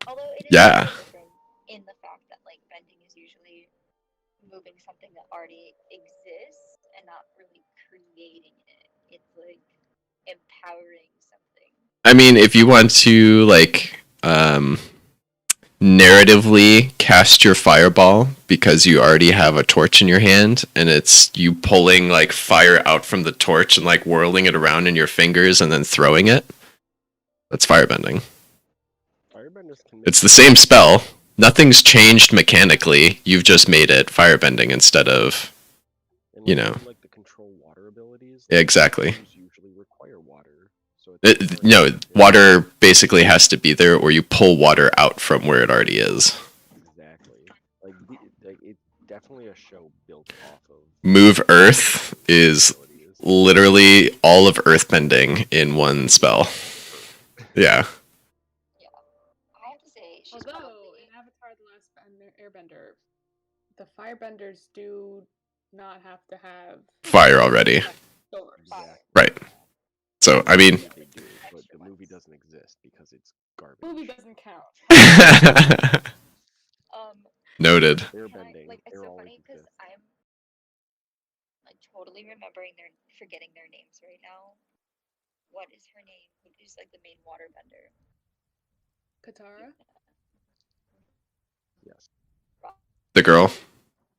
Although it is a Yeah. little different in the fact that like bending is usually moving something that already exists and not really creating it. It's like empowering something. I mean, if you want to like narratively cast your fireball because you already have a torch in your hand and it's you pulling like fire out from the torch and like whirling it around in your fingers and then throwing it. That's firebending. Firebenders can It's make the same fire. spell. Nothing's changed mechanically. You've just made it firebending instead of, you Unless know. you like the control water abilities, Yeah, like exactly. those usually require water. So it's more No, ineffective. water basically has to be there or you pull water out from where it already is. Exactly. Like it's definitely a show built off of Move Earth is abilities. literally all of earthbending in one spell. Earth. Yeah. Yeah. I have to say she's Although in probably Avatar: The Last Airbender, the firebenders do not have to have Fire already. source. fire. Exactly. Right. So, In I the mean, movie they do, but Extra the movie ones. doesn't exist because it's Movie garbage. doesn't count. noted. Can I Airbending, like it's air so always funny because exists. I'm like totally remembering their forgetting their names right now. What is her name? Who's like the main waterbender? Katara? Yes. The girl.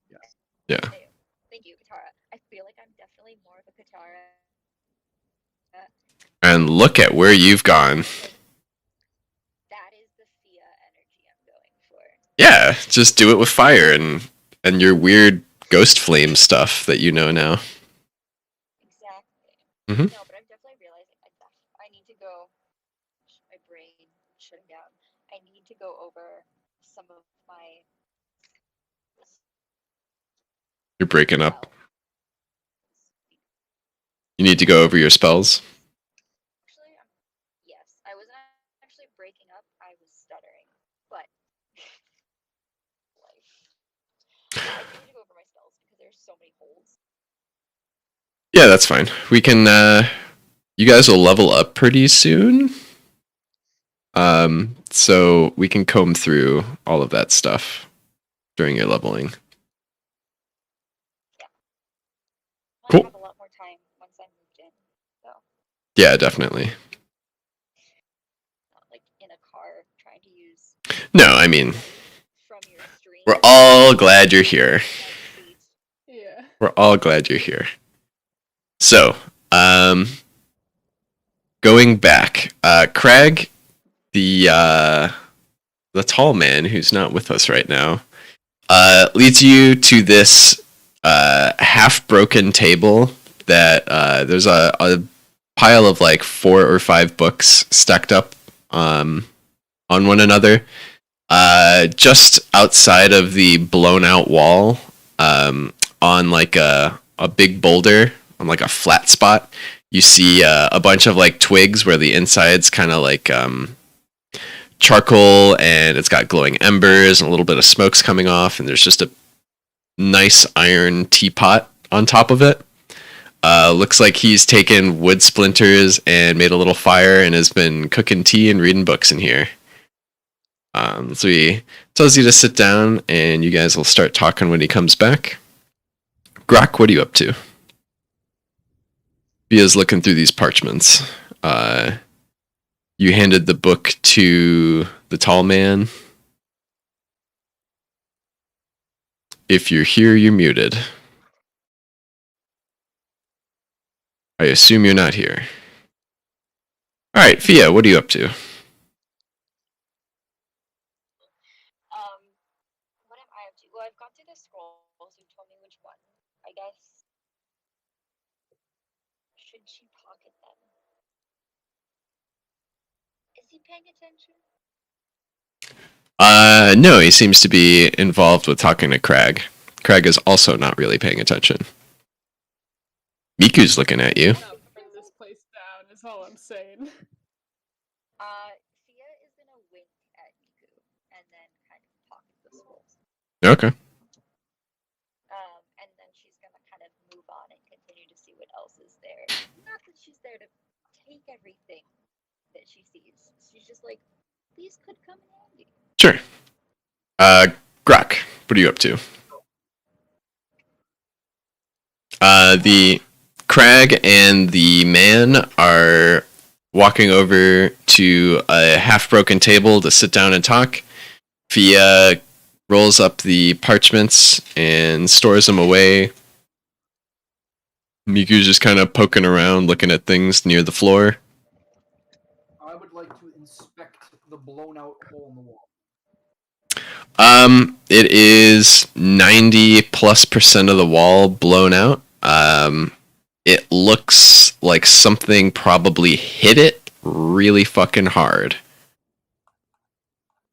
Yes. Yeah. Thank you, Katara. I feel like I'm definitely more of a Katara And look at where you've gone. like that is the Fia energy I'm going for. Yeah, just do it with fire and your weird ghost flame stuff that you know now. Exactly. Hmm. No, but I'm definitely realizing I need to go. My brain shutting down. I need to go over some of my You're breaking up. spells. You need to go over your spells. Actually, yes, I wasn't actually breaking up. I was stuttering, but life. I do need to go over my spells because there's so many holes. Yeah, that's fine. We can you guys will level up pretty soon. So we can comb through all of that stuff during your leveling. Yeah, I Cool. have a lot more time once I moved in, so Yeah, definitely. not like in a car trying to use No, I mean, from your stream we're all glad you're here. front seat. Yeah. We're all glad you're here. So, going back, Craig, the tall man who's not with us right now, leads you to this half broken table that there's a pile of like 4 or 5 books stacked up on one another. Just outside of the blown out wall, on like a big boulder, on like a flat spot, you see a bunch of like twigs where the inside's kind of like charcoal and it's got glowing embers and a little bit of smoke's coming off, and there's just a nice iron teapot on top of it. Looks like he's taken wood splinters and made a little fire and has been cooking tea and reading books in here. So he tells you to sit down and you guys will start talking when he comes back. Grok, what are you up to? Via's looking through these parchments. You handed the book to the tall man. If you're here, you're muted. I assume you're not here. Alright, Fia, what are you up to? Um, what am I up to? Well, I've gone through the scrolls. You told me which one. I guess should she pocket them? Is he paying attention? No, he seems to be involved with talking to Crag. Crag is also not really paying attention. Miku's looking at you. Not burn this place down is all I'm saying. Fia is gonna wink at Miku and then kind of pocket the scrolls. Okay. And then she's gonna kind of move on and continue to see what else is there. Not that she's there to take everything that she sees. She's just like, these could come in handy. Sure. Grok, what are you up to? The Crag and the man are walking over to a half-broken table to sit down and talk. Fia rolls up the parchments and stores them away. Miku's just kind of poking around, looking at things near the floor. I would like to inspect the blown out hole in the wall. It is 90+% of the wall blown out. It looks like something probably hit it really fucking hard.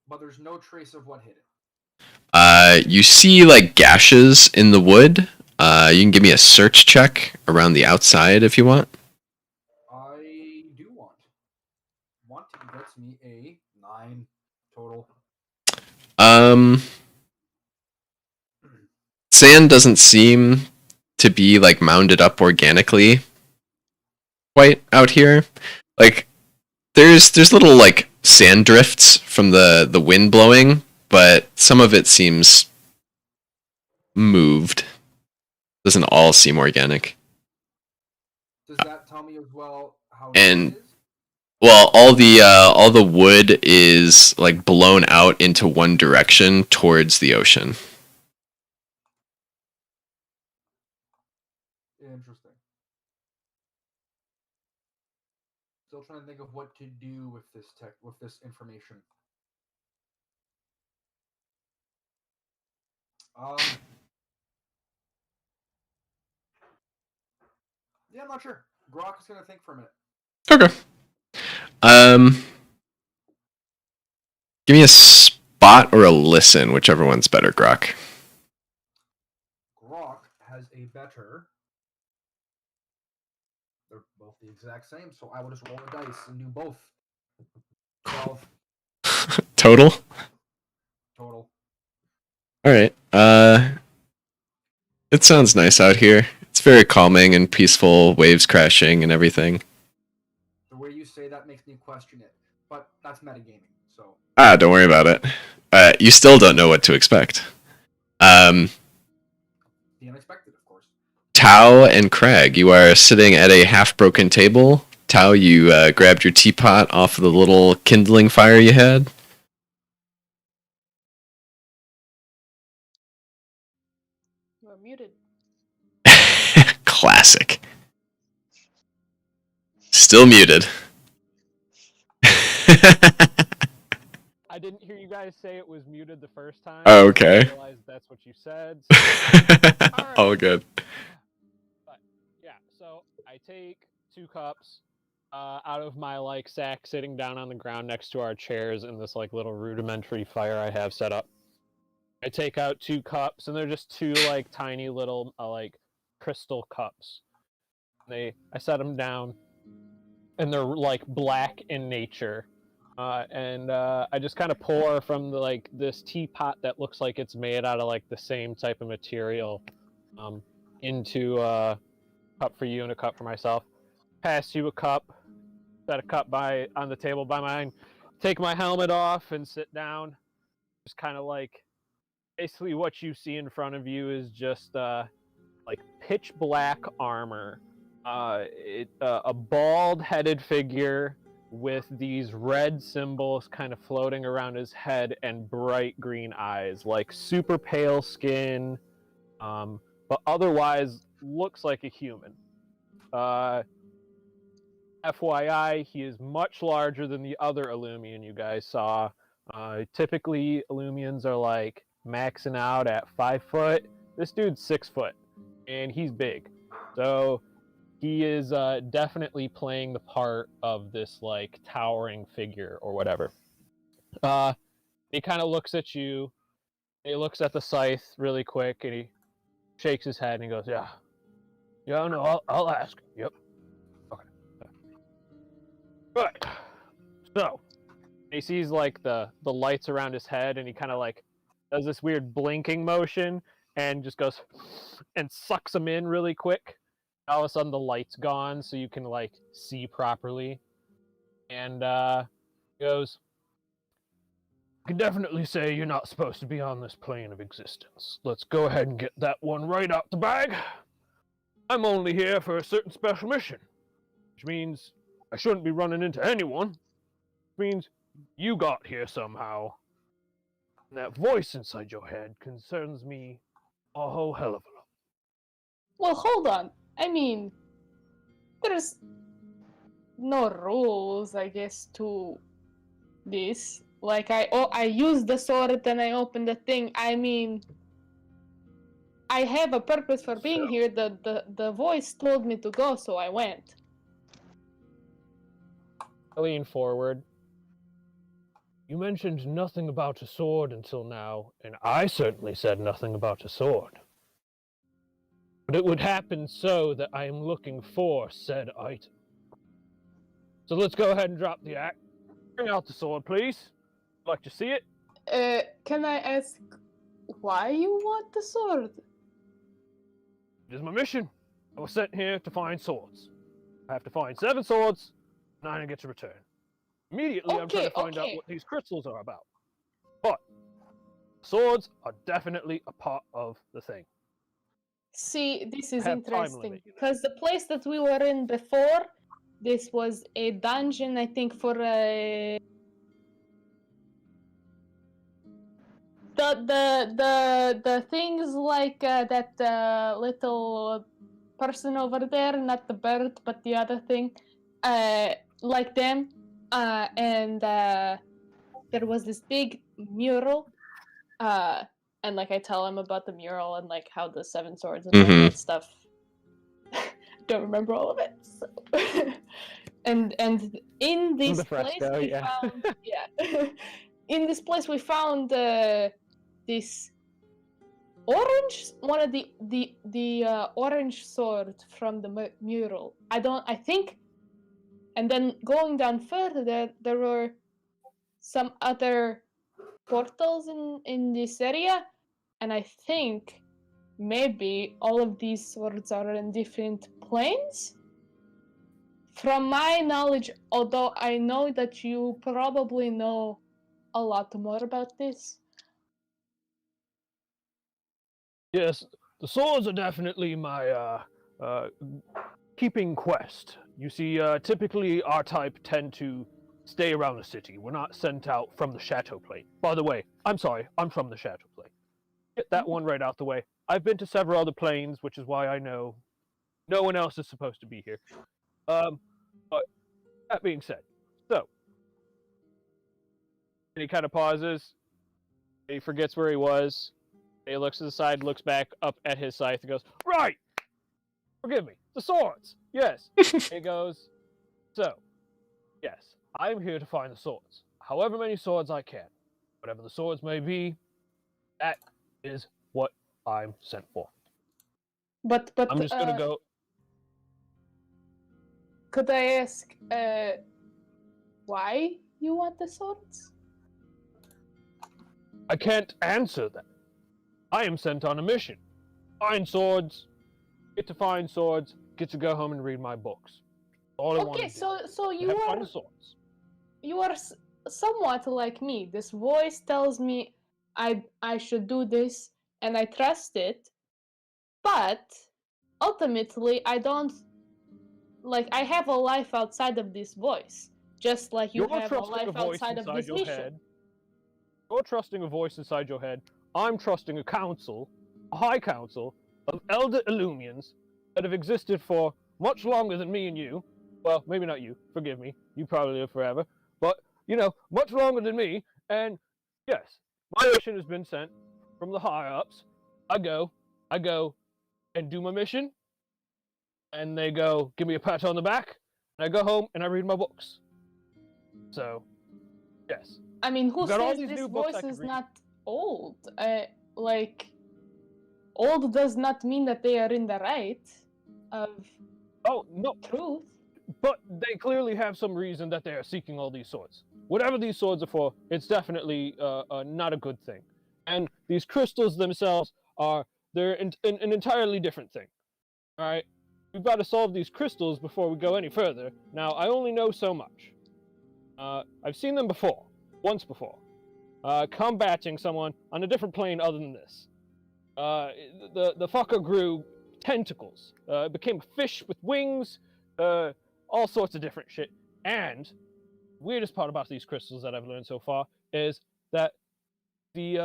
But there's no trace of what hit it. You see like gashes in the wood. You can give me a search check around the outside if you want. I do want. Wanting gets me a 9 total. Sand doesn't seem to be like mounded up organically quite out here. Like there's little like sand drifts from the wind blowing, but some of it seems moved. Doesn't all seem organic. Does that tell me as well how And- deep it is? Well, all the wood is like blown out into one direction towards the ocean. Interesting. Still trying to think of what to do with this information. Yeah, I'm not sure. Grok is gonna think for a minute. Okay. Give me a spot or a listen, whichever one's better, Grok. Grok has a better. They're both the exact same, so I will just roll the dice and do both. 12 Total? total. Alright. It sounds nice out here. It's very calming and peaceful, waves crashing and everything. The way you say that makes me question it, but that's metagaming, so. Don't worry about it. You still don't know what to expect. The unexpected, of course. Tao and Craig, you are sitting at a half-broken table. Tao, you grabbed your teapot off of the little kindling fire you had. You are muted. Classic. Still muted. I didn't hear you guys say it was muted the first time. Oh, okay. I realized that's what you said. So... All good. But yeah, so I take 2 cups out of my like sack, sitting down on the ground next to our chairs in this like little rudimentary fire I have set up. I take out 2 cups, and they're just 2 like tiny little like crystal cups. I set them down, and they're like black in nature. And I just kind of pour from the, like this teapot that looks like it's made out of like the same type of material into a cup for you and a cup for myself. Pass you a cup, set a cup on the table by mine, take my helmet off and sit down. Just kind of like basically what you see in front of you is just like pitch black armor. A bald-headed figure with these red symbols kind of floating around his head and bright green eyes, like super pale skin, but otherwise looks like a human. FYI, he is much larger than the other Illumian you guys saw. Typically, Illumians are like maxing out at 5 foot. This dude's 6 foot, and he's big. So he is definitely playing the part of this like towering figure or whatever. He kind of looks at you. He looks at the scythe really quick, and he shakes his head and he goes, "Yeah, no, I'll ask. Yep, okay. Right. So he sees like the lights around his head, and he kind of like does this weird blinking motion and just goes and sucks them in really quick. All of a sudden the light's gone, so you can like see properly. And goes, I can definitely say you're not supposed to be on this plane of existence. Let's go ahead and get that one right out the bag. I'm only here for a certain special mission, which means I shouldn't be running into anyone. Which means you got here somehow. And that voice inside your head concerns me a whole hell of a lot. Well, hold on. I mean, there's no rules, I guess, to this. Like, I used the sword and I opened the thing. I mean, I have a purpose for being here. The voice told me to go, so I went. I lean forward. You mentioned nothing about a sword until now, and I certainly said nothing about a sword. But it would happen so that I am looking for said item. So let's go ahead and drop the act. Bring out the sword, please. Like to see it? Can I ask why you want the sword? It is my mission. I was sent here to find swords. I have to find 7 swords, and I get to return. Immediately, I'm trying to find out what these crystals are about. But swords are definitely a part of the thing. See, this is Have time interesting limit. because the place that we were in before, this was a dungeon, I think, for a the things like that little person over there, not the bird, but the other thing, like them, and there was this big mural, and like I tell him about the mural and like how the 7 swords and all that stuff. Don't remember all of it. So. and in this place we found in this place we found this orange, one of the orange sword from the mural. I think, and then going down further there were some other portals in this area, and I think maybe all of these swords are in different planes. From my knowledge, although I know that you probably know a lot more about this. Yes, the swords are definitely my keeping quest. You see, typically our type tend to stay around the city. We're not sent out from the Chateau Plane. By the way, I'm sorry, I'm from the Chateau Plane. Get that one right out the way. I've been to several other planes, which is why I know no one else is supposed to be here. But that being said, so and he kind of pauses. He forgets where he was. He looks to the side, looks back up at his scythe, and goes, "Right! Forgive me. The swords! Yes." He goes, "So, yes, I'm here to find the swords. However many swords I can. Whatever the swords may be, that is what I'm sent for." But I'm just gonna go. Could I ask why you want the swords? I can't answer that. I am sent on a mission. Find swords. Get to find swords. Get to go home and read my books. All I want to do. So you find the swords. You are somewhat like me. This voice tells me I should do this, and I trust it. But ultimately, I don't. Like, I have a life outside of this voice, just like you have a life outside of this mission. You're trusting a voice inside your head. I'm trusting a council, a high council of elder Illumians that have existed for much longer than me and you. Well, maybe not you. Forgive me. You probably live forever. But, much longer than me. And, yes, my mission has been sent from the higher-ups. I go and do my mission. And they go, give me a pat on the back. And I go home and I read my books. So, yes. I mean, who says this voice is not old? Old does not mean that they are in the right of truth. But they clearly have some reason that they are seeking all these swords. Whatever these swords are for, it's definitely not a good thing. And these crystals themselves they're an entirely different thing. All right? We've got to solve these crystals before we go any further. Now, I only know so much. I've seen them before. Once before. combating someone on a different plane other than this. The fucker grew tentacles, became a fish with wings, all sorts of different shit. And weirdest part about these crystals that I've learned so far is that they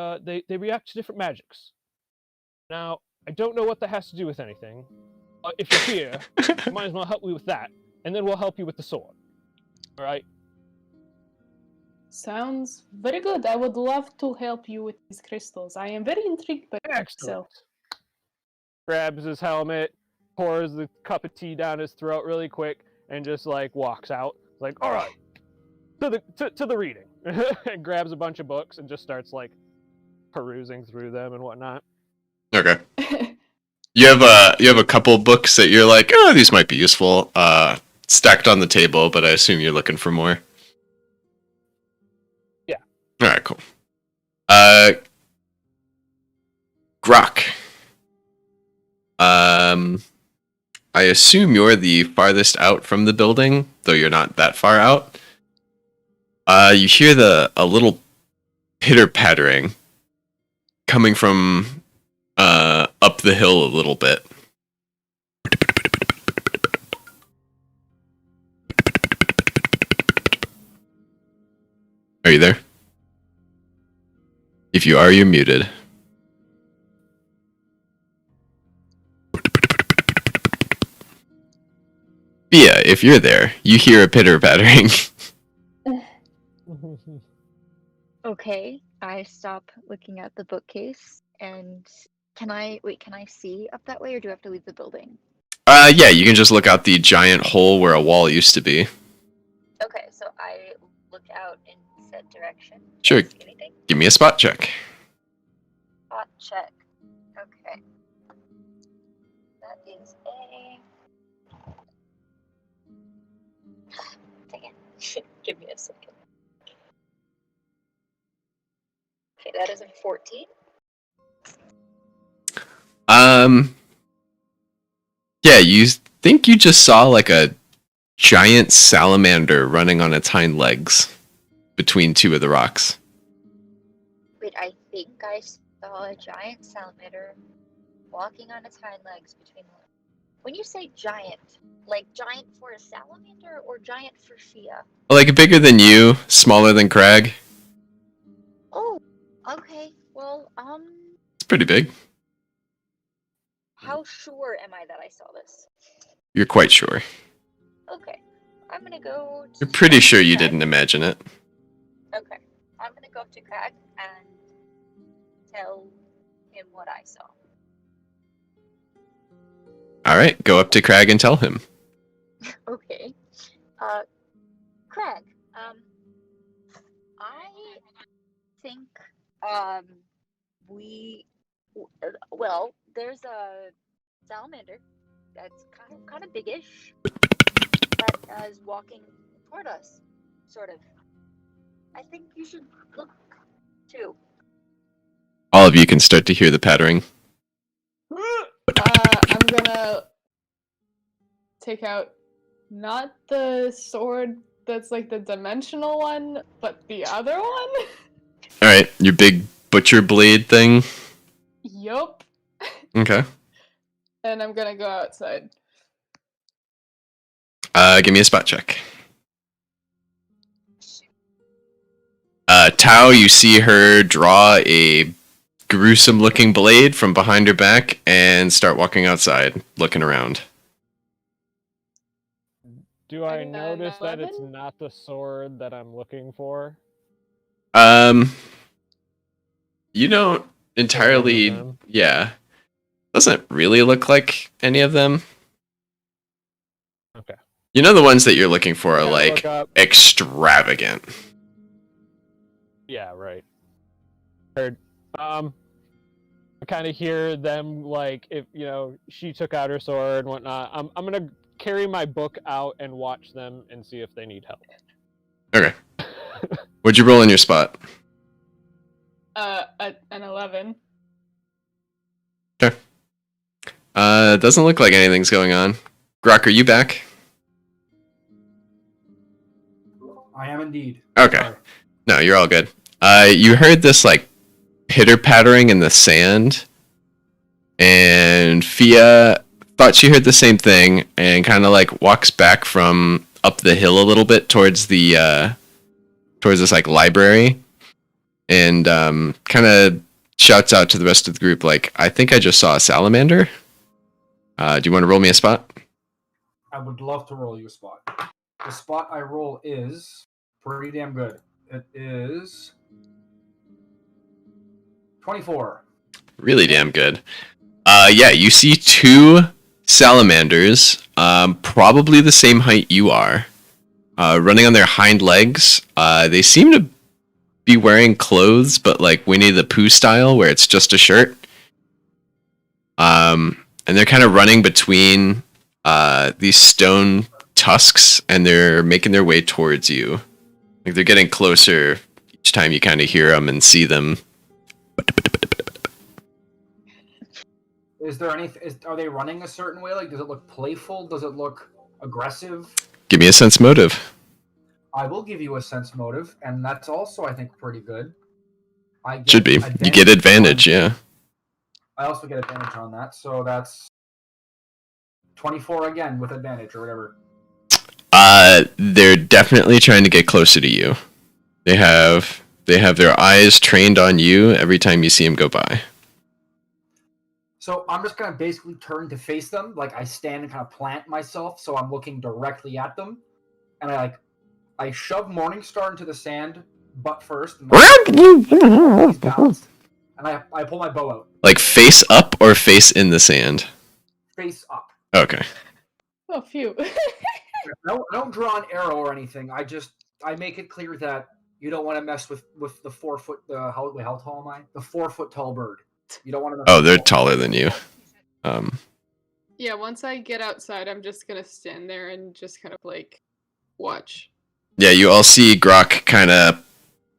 react to different magics. Now, I don't know what that has to do with anything. If you're here, you might as well help me with that, and then we'll help you with the sword. All right? Sounds very good. I would love to help you with these crystals. I am very intrigued by Excellent. myself. Grabs his helmet, pours the cup of tea down his throat really quick, and just like walks out. Like, all right, to the reading, and grabs a bunch of books and just starts like perusing through them and whatnot. Okay. You have a couple books that you're like, oh, these might be useful. Stacked on the table, but I assume you're looking for more. Yeah. All right, cool. Grok. I assume you're the farthest out from the building, though you're not that far out. You hear a little pitter-pattering coming from up the hill a little bit. Are you there? If you are, you're muted. Yeah, if you're there, you hear a pitter-pattering. Okay, I stop looking at the bookcase and can I see up that way or do I have to leave the building? Yeah, you can just look out the giant hole where a wall used to be. Okay, so I look out in said direction. Sure. See anything? Give me a spot check. Spot check. Okay. That is a. Dang it. Give me a second. Okay, that is a 14. Yeah, you think you just saw like a giant salamander running on its hind legs between two of the rocks. Wait, I think I saw a giant salamander walking on its hind legs between. When you say giant, like giant for a salamander or giant for Fia? Like bigger than you, smaller than Crag. Oh, okay. Well, It's pretty big. how sure am I that I saw this? You're quite sure. Okay, I'm gonna go. You're pretty sure you Crag. didn't imagine it. Okay, I'm gonna go up to Crag and tell him what I saw. Alright, go up to Crag and tell him. Okay. Craig, I think, well, there's a salamander that's kind of big-ish that is walking toward us, sort of. I think you should look, too. All of you can start to hear the pattering. I'm gonna take out not the sword that's like the dimensional one, but the other one. Alright, your big butcher blade thing. Yup. Okay. And I'm gonna go outside. Give me a spot check. Tao, you see her draw a gruesome looking blade from behind her back and start walking outside, looking around. Do I And, notice that it's 11? not the sword that I'm looking for? You don't entirely, them? yeah. Doesn't really look like any of them. Okay. You know the ones that you're looking for are Yeah, like look up. extravagant. Yeah, right. Heard. I kind of hear them like if she took out her sword and whatnot. I'm gonna carry my book out and watch them and see if they need help. Okay. What'd you roll in your spot? An 11. Doesn't look like anything's going on. Grok, are you back? I am indeed. Okay. Sorry. No, you're all good. You heard this like pitter pattering in the sand, and Fia thought she heard the same thing and kind of like walks back from up the hill a little bit towards the towards this like library, and kind of shouts out to the rest of the group like, I think I just saw a salamander. Do you want to roll me a spot? I would love to roll you a spot. The spot I roll is pretty damn good. It is 24. Really damn good. Yeah, you see two salamanders, probably the same height you are, running on their hind legs. They seem to be wearing clothes, but like Winnie the Pooh style, where it's just a shirt. And they're kind of running between these stone tusks, and they're making their way towards you. Like they're getting closer each time you kind of hear them and see them. Is there any? Are they running a certain way? Like, does it look playful? Does it look aggressive? Give me a sense motive. I will give you a sense motive, and that's also, I think, pretty good. I get Should be. You get advantage, yeah. I also get advantage on that, so that's 24 again with advantage or whatever. They're definitely trying to get closer to you. They have their eyes trained on you every time you see them go by. So I'm just gonna basically turn to face them, like I stand and kind of plant myself, so I'm looking directly at them, and I shove Morningstar into the sand, butt first, and he's balanced, and I pull my bow out, Like face up or face in the sand? face up. Okay. Oh, phew. I don't draw an arrow or anything. I make it clear that you don't want to mess with the 4 foot. How tall am I? The 4 foot tall bird. You don't want to. Mess Oh, with they're the taller than you. Yeah, once I get outside, I'm just gonna stand there and just kind of like watch. Yeah, you all see Grok kind of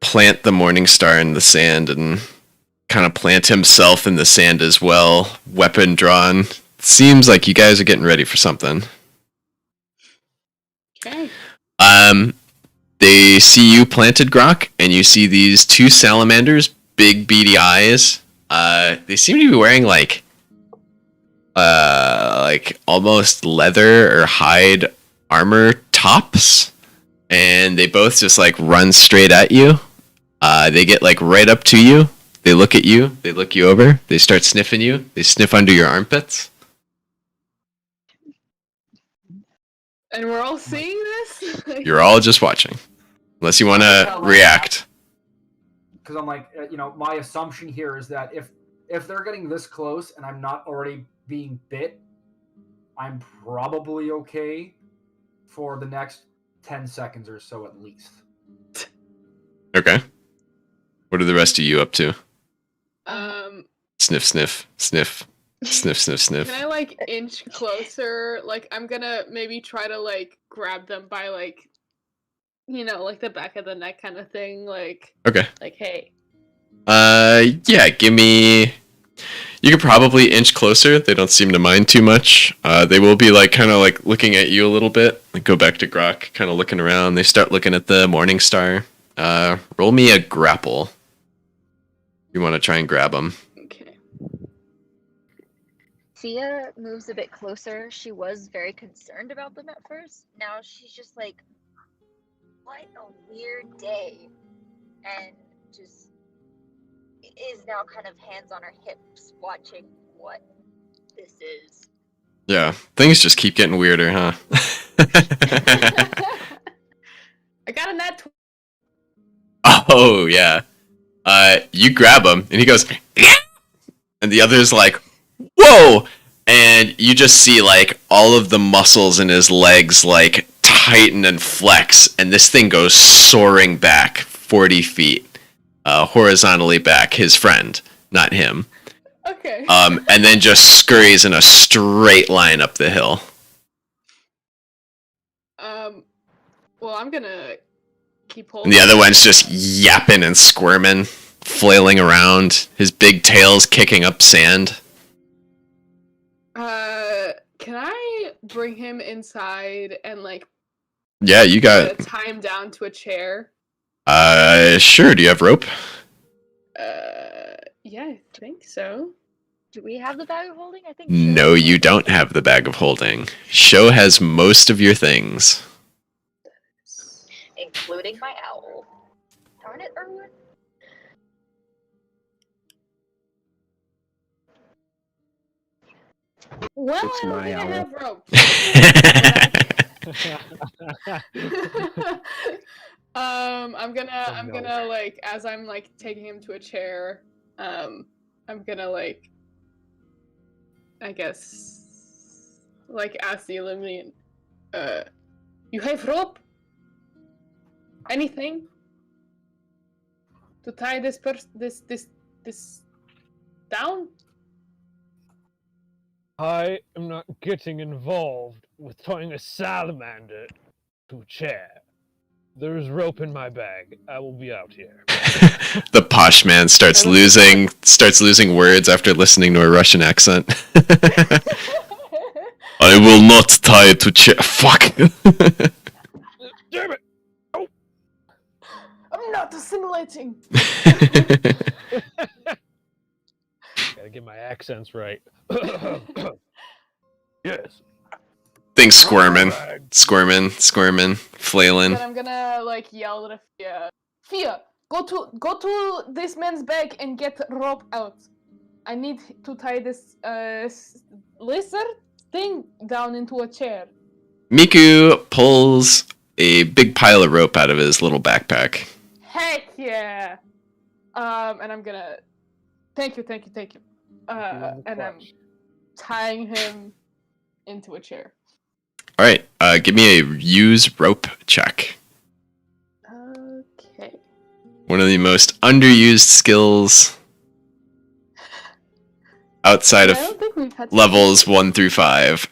plant the Morningstar in the sand and kind of plant himself in the sand as well, weapon drawn. Seems like you guys are getting ready for something. Okay. They see you planted, Grok, and you see these two salamanders, big beady eyes. They seem to be wearing like almost leather or hide armor tops, and they both just like run straight at you. They get like right up to you. They look at you. They look you over. They start sniffing you. They sniff under your armpits. And we're all seeing this? You're all just watching, unless you want to react. Because I'm like, my assumption here is that if they're getting this close and I'm not already being bit, I'm probably okay for the next 10 seconds or so at least. Okay. What are the rest of you up to? Sniff, sniff, sniff, sniff, sniff, sniff. Can I like inch closer? Like I'm gonna maybe try to like grab them by like, like the back of the neck kind of thing. Like Okay. Like hey. Yeah. Give me. You could probably inch closer. They don't seem to mind too much. They will be like kind of like looking at you a little bit. Like go back to Grok, kind of looking around. They start looking at the Morningstar. Roll me a grapple. You want to try and grab them. Okay. Fia moves a bit closer. She was very concerned about them at first. Now she's just like, what a weird day. And just is now kind of hands on her hips watching what this is. Yeah, things just keep getting weirder, huh? I got a net. Oh, yeah. You grab him, and he goes, "Yeah!" And the other's like, whoa! And you just see, like, all of the muscles in his legs, like, tighten and flex, and this thing goes soaring back 40 feet, horizontally back, his friend, not him. Okay. And then just scurries in a straight line up the hill. Well, I'm gonna keep And holding. the other one's just yapping and squirming, flailing around, his big tail's kicking up sand. Can I bring him inside and like Yeah, you got. tie him down to a chair? Sure. Do you have rope? Yeah, I think so. Do we have the bag of holding? I think. No, you don't have the bag of holding. Show has most of your things. Including my owl. Darn it, Erwin. Well, It's I don't my think I owl. have rope. I'm gonna like as I'm like taking him to a chair, I'm gonna like I guess like ask the Illuminant, you have rope? Anything? To tie this this down? I am not getting involved with tying a salamander to a chair. There is rope in my bag. I will be out here. The posh man starts losing words after listening to a Russian accent. I will not tie it to chair. Fuck. Damn it! I'm not assimilating. Gotta get my accents right. Yes. Things squirming, flailing. Then I'm gonna like yell at Fia. Fia, go to this man's bag and get rope out. I need to tie this lizard thing down into a chair. Miku pulls a big pile of rope out of his little backpack. Heck yeah! And I'm gonna thank you. And I'm tying him into a chair. All right, give me a use rope check. Okay. One of the most underused skills outside I of don't think we've had levels 1 through 5.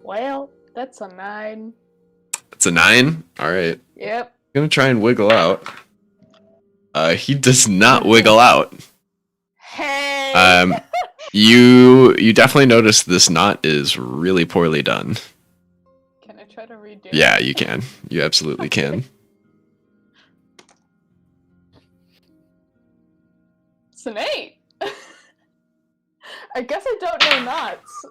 Well, that's a 9. It's a 9. All right, Yep. I'm gonna try and wiggle out. He does not wiggle out. Hey. You definitely notice this knot is really poorly done. Can I try to redo it? Yeah, you can. You absolutely can. It's an 8. I guess I don't know knots.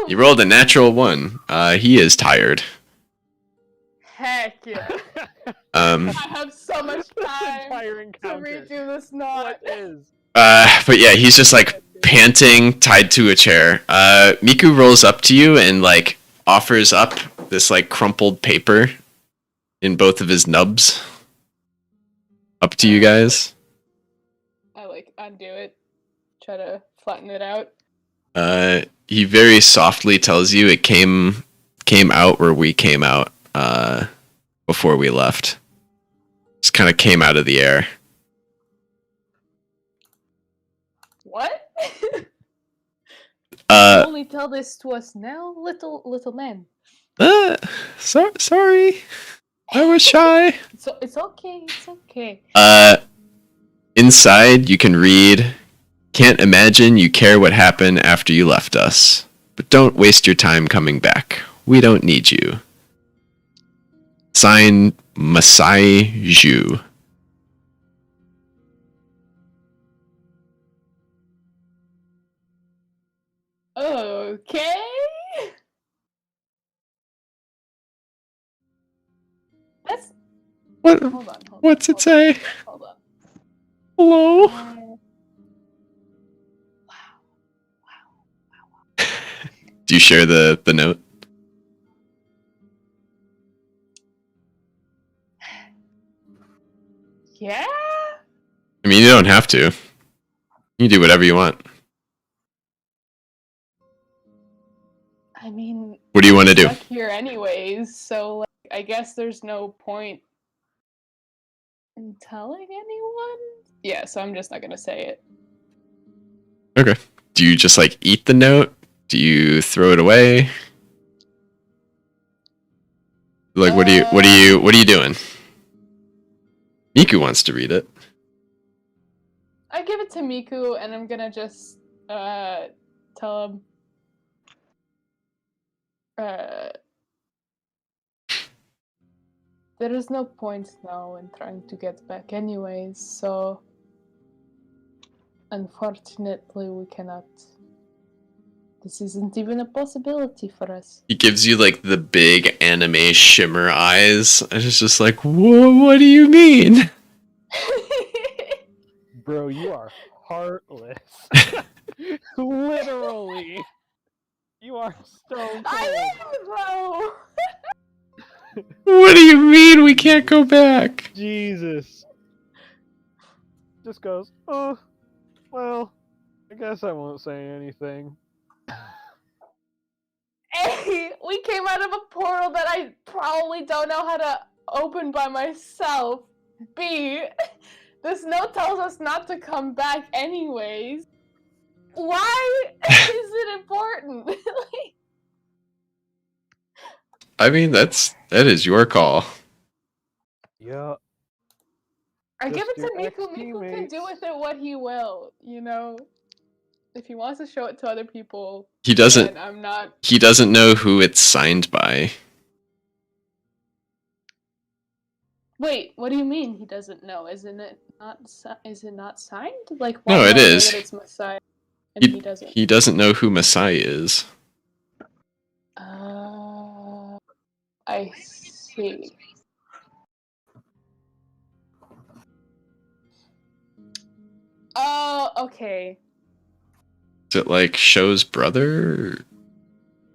You rolled a natural 1. He is tired. Heck yeah. Um, I have so much time Entire to encounter. redo this knot. What is? but yeah, he's just like panting, tied to a chair. Miku rolls up to you and like offers up this like crumpled paper in both of his nubs. Up to you guys. I like undo it. Try to flatten it out. He very softly tells you it came out where we came out before we left. Just kind of came out of the air. What? Uh, Only tell this to us now, little man. sorry. I was shy. It's okay. It's okay. Inside you can read, "Can't imagine you care what happened after you left us. But don't waste your time coming back. We don't need you." Signed, Masai Zhu. Okay. That's What? hold on. What's it say? Hold on. Hello. Do you share the note? Yeah. I mean, you don't have to. You can do whatever you want. I mean, What do you want to do? stuck here anyways, so like, I guess there's no point in telling anyone. Yeah, so I'm just not gonna say it. Okay. Do you just like eat the note? Do you throw it away? Like, what are you doing? Miku wants to read it. I give it to Miku, and I'm gonna just tell him. there is no point now in trying to get back anyways, so unfortunately we cannot. This isn't even a possibility for us. He gives you like the big anime shimmer eyes, and it's just like, whoa, what do you mean? Bro, you are heartless. Literally. You are stone I cold. am though! What do you mean we can't go back? Jesus. Just goes, oh, well, I guess I won't say anything. A, we came out of a portal that I probably don't know how to open by myself. B, this note tells us not to come back anyways. Why is it important? I mean, that is your call. Yeah. I give Just it to your Miku. Miku can do ex-teammates. with it what he will, you know? If he wants to show it to other people, He doesn't. then I'm not. He doesn't know who it's signed by. Wait, what do you mean he doesn't know? Isn't it not? Is it not signed? Like, why No, do it I know is. that it's Messiah and he doesn't? He doesn't know who Masai is. I see. Oh, okay. Is it like Sho's brother? Or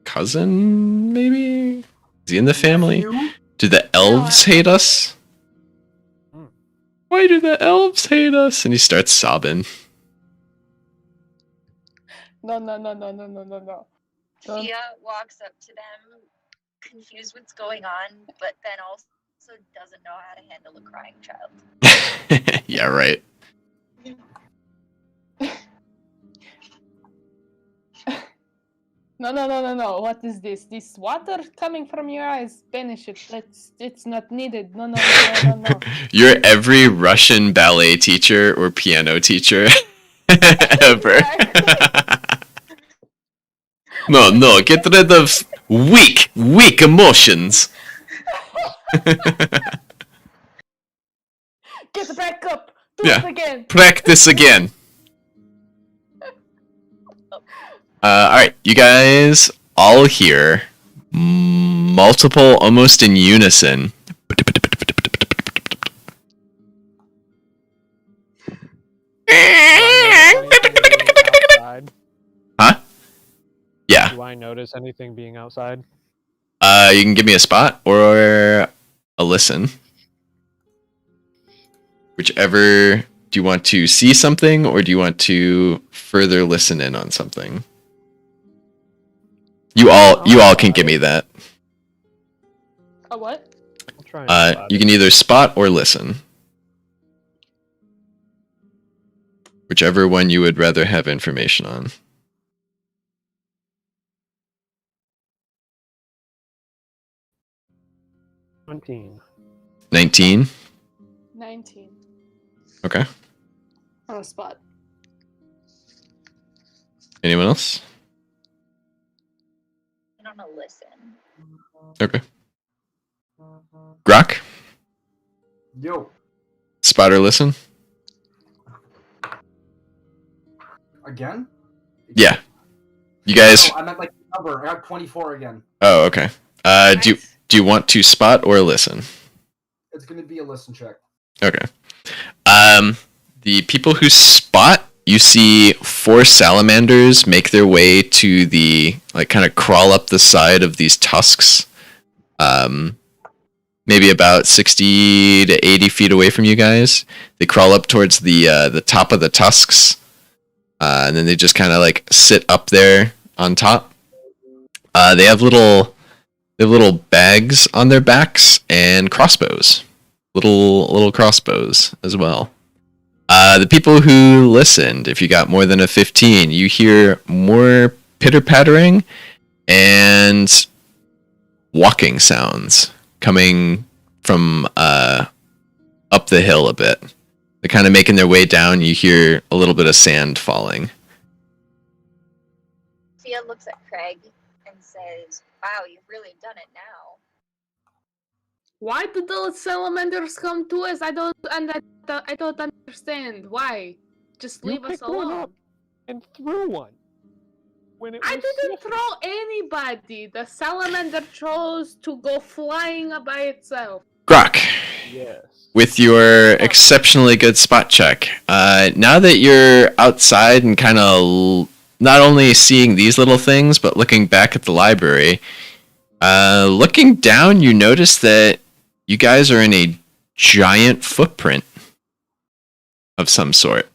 cousin, maybe? Is he in the family? Nephew? Do the elves hate us? Hmm. Why do the elves hate us? And he starts sobbing. No. Don't- Fia walks up to them, confused what's going on, but then also doesn't know how to handle a crying child. Yeah, right. No. What is this? This water coming from your eyes? Banish it. It's not needed. No. You're every Russian ballet teacher or piano teacher ever. No, get rid of weak emotions. Get back up. Do Yeah. it again. Practice again. Alright, you guys all hear multiple, almost in unison. Huh? Yeah. Do I notice anything being outside? You can give me a spot or a listen. Whichever. Do you want to see something or do you want to further listen in on something? You all can give me that. A what? I'll try and spot You it. can either spot or listen. Whichever one you would rather have information on. $17. 19. 19. Okay. On a spot. Anyone else? I don't know, listen. Okay. Grok? Yo. Spot or listen? Again? Yeah. You guys. No, I meant like number. I got 24 again. Oh, okay. Do you want to spot or listen? It's gonna be a listen check. Okay. The people who spot, you see 4 salamanders make their way to the, like, kind of crawl up the side of these tusks. Maybe about 60 to 80 feet away from you guys. They crawl up towards the top of the tusks. And then they just kind of like sit up there on top. They have little bags on their backs and crossbows. Little crossbows as well. The people who listened, if you got more than a 15, you hear more pitter-pattering and walking sounds coming from up the hill a bit. They're kind of making their way down. You hear a little bit of sand falling. Fia looks at Craig and says, "Wow, you've really done it now." Why did the salamanders come to us? I don't understand. Why? Just You leave us picked one alone. up and threw one. When it I was didn't sick. throw anybody. The salamander chose to go flying by itself. Grok, Yes. with your exceptionally good spot check, now that you're outside and kind of not only seeing these little things, but looking back at the library, looking down, you notice that you guys are in a giant footprint of some sort.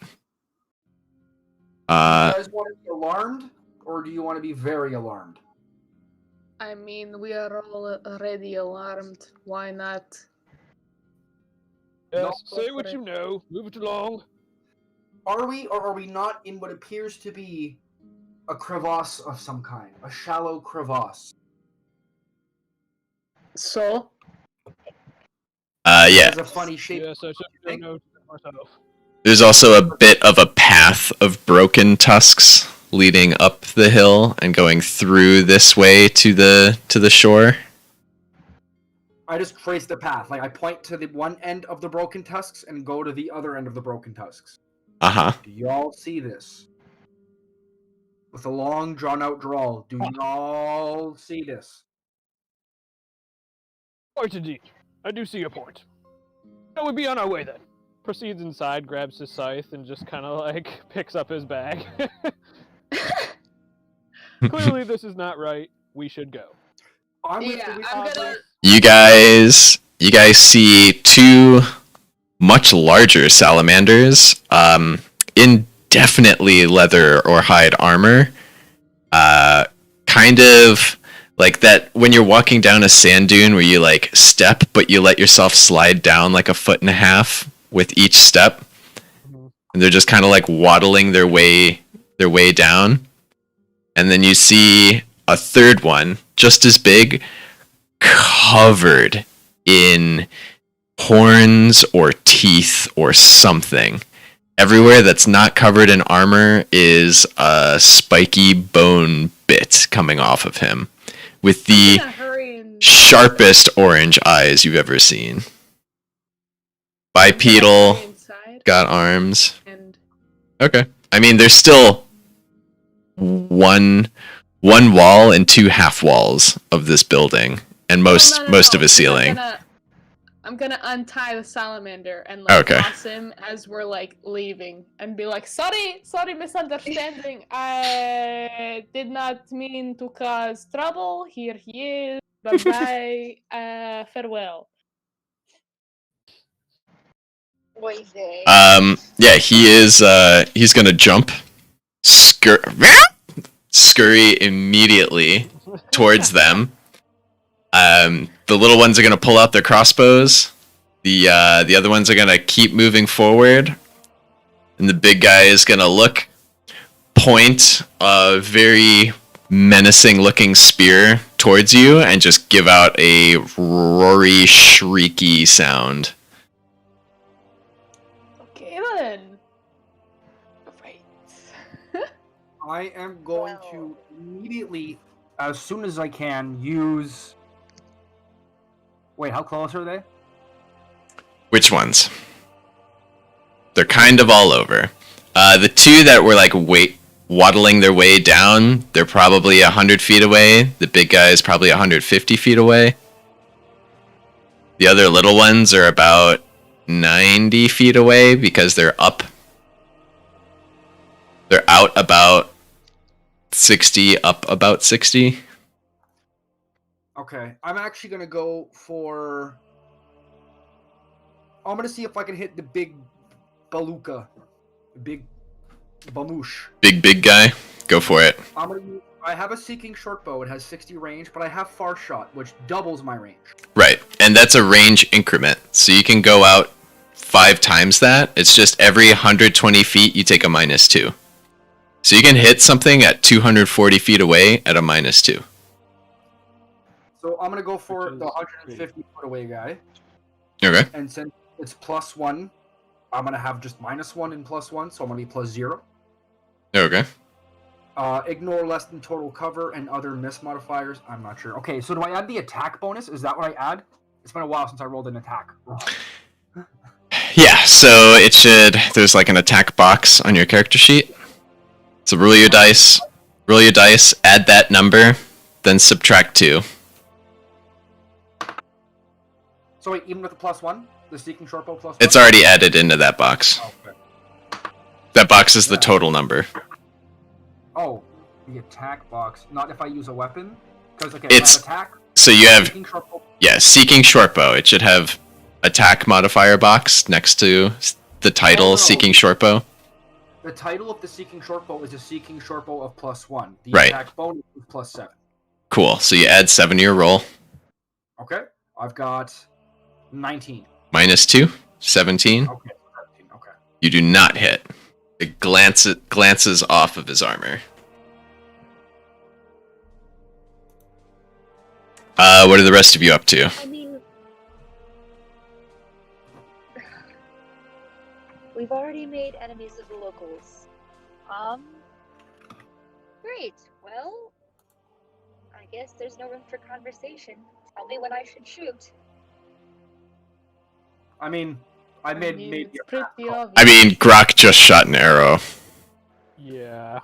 Do you guys want to be alarmed, or do you want to be very alarmed? I mean, we are all already alarmed. Why not? Yes, No, say go what for you it. know. Move it along. Are we, or are we not in what appears to be a crevasse of some kind? A shallow crevasse? So? Yeah. Has a funny shape. Yes, I should know myself. There's also a bit of a path of broken tusks leading up the hill and going through this way to the shore. I just trace the path. Like, I point to the one end of the broken tusks and go to the other end of the broken tusks. Uh-huh. Do y'all see this? With a long, drawn-out drawl, do y'all see this? Point indeed. I do see your point. So we'd be on our way then. Proceeds inside, grabs his scythe, and just kind of like picks up his bag. Clearly, this is not right. We should go. I'm with Yeah, the I'm gonna. You guys see two much larger salamanders, in definitely leather or hide armor. Kind of like that when you're walking down a sand dune where you like step, but you let yourself slide down like a foot and a half with each step. And they're just kind of like waddling their way down. And then you see a third one, just as big, covered in horns or teeth or something. Everywhere that's not covered in armor is a spiky bone bit coming off of him, with the I'm gonna hurry and sharpest orange eyes you've ever seen. I'm gonna Bipedal, hurry inside got arms. and Okay. I mean, there's still one wall and two half walls of this building, and most of a 'cause ceiling. I'm gonna untie the salamander and like Okay. toss him as we're like leaving and be like, sorry, misunderstanding. I did not mean to cause trouble. Here he is. Bye bye. Farewell. Yeah, he is. He's gonna jump, scurry immediately towards them. The little ones are gonna pull out their crossbows. The other ones are gonna keep moving forward, and the big guy is gonna look, point a very menacing-looking spear towards you, and just give out a roary, shrieky sound. Okay then. Right. I am going to immediately, as soon as I can, use... Wait, how close are they? Which ones? They're kind of all over. The two that were like waddling their way down, they're probably 100 feet away. The big guy is probably 150 feet away. The other little ones are about 90 feet away because they're up. They're out about 60, up about 60. Okay, I'm actually going to go for... I'm going to see if I can hit the big baluka. The big bamoosh. Big guy. Go for it. I have a seeking short bow. It has 60 range, but I have far shot, which doubles my range. Right, and that's a range increment. So you can go out 5 times that. It's just every 120 feet you take a -2. So you can hit something at 240 feet away at a -2. So I'm going to go for Which the is 150 foot away guy. Okay. And since it's +1, I'm going to have just -1 and +1, so I'm going to be +0. Okay. Ignore less than total cover and other miss modifiers. I'm not sure. Okay, so do I add the attack bonus? Is that what I add? It's been a while since I rolled an attack. Yeah, so it should. There's like an attack box on your character sheet. So roll your dice, add that number, then subtract 2. So wait, even with the +1, the Seeking Shortbow +1. It's already added into that box. Okay. That box is the Yeah. total number. Oh, the attack box. Not if I use a weapon. Because okay, It's- I have attack. So you have, Seeking Shortbow. yeah, Seeking Shortbow. It should have attack modifier box next to the title, Oh, no. Seeking Shortbow. The title of the Seeking Shortbow is a Seeking Shortbow of +1. The Right. attack bonus is +7. Cool. So you add 7 to your roll. Okay, I've got 19. -2, 17. Okay, 17. Okay. You do not hit. It glances off of his armor. What are the rest of you up to? I mean, we've already made enemies of the locals. Great. Well, I guess there's no room for conversation. Tell me when I should shoot. I mean, I made maybe it's a pretty obvious. I mean, Grok just shot an arrow. Yeah.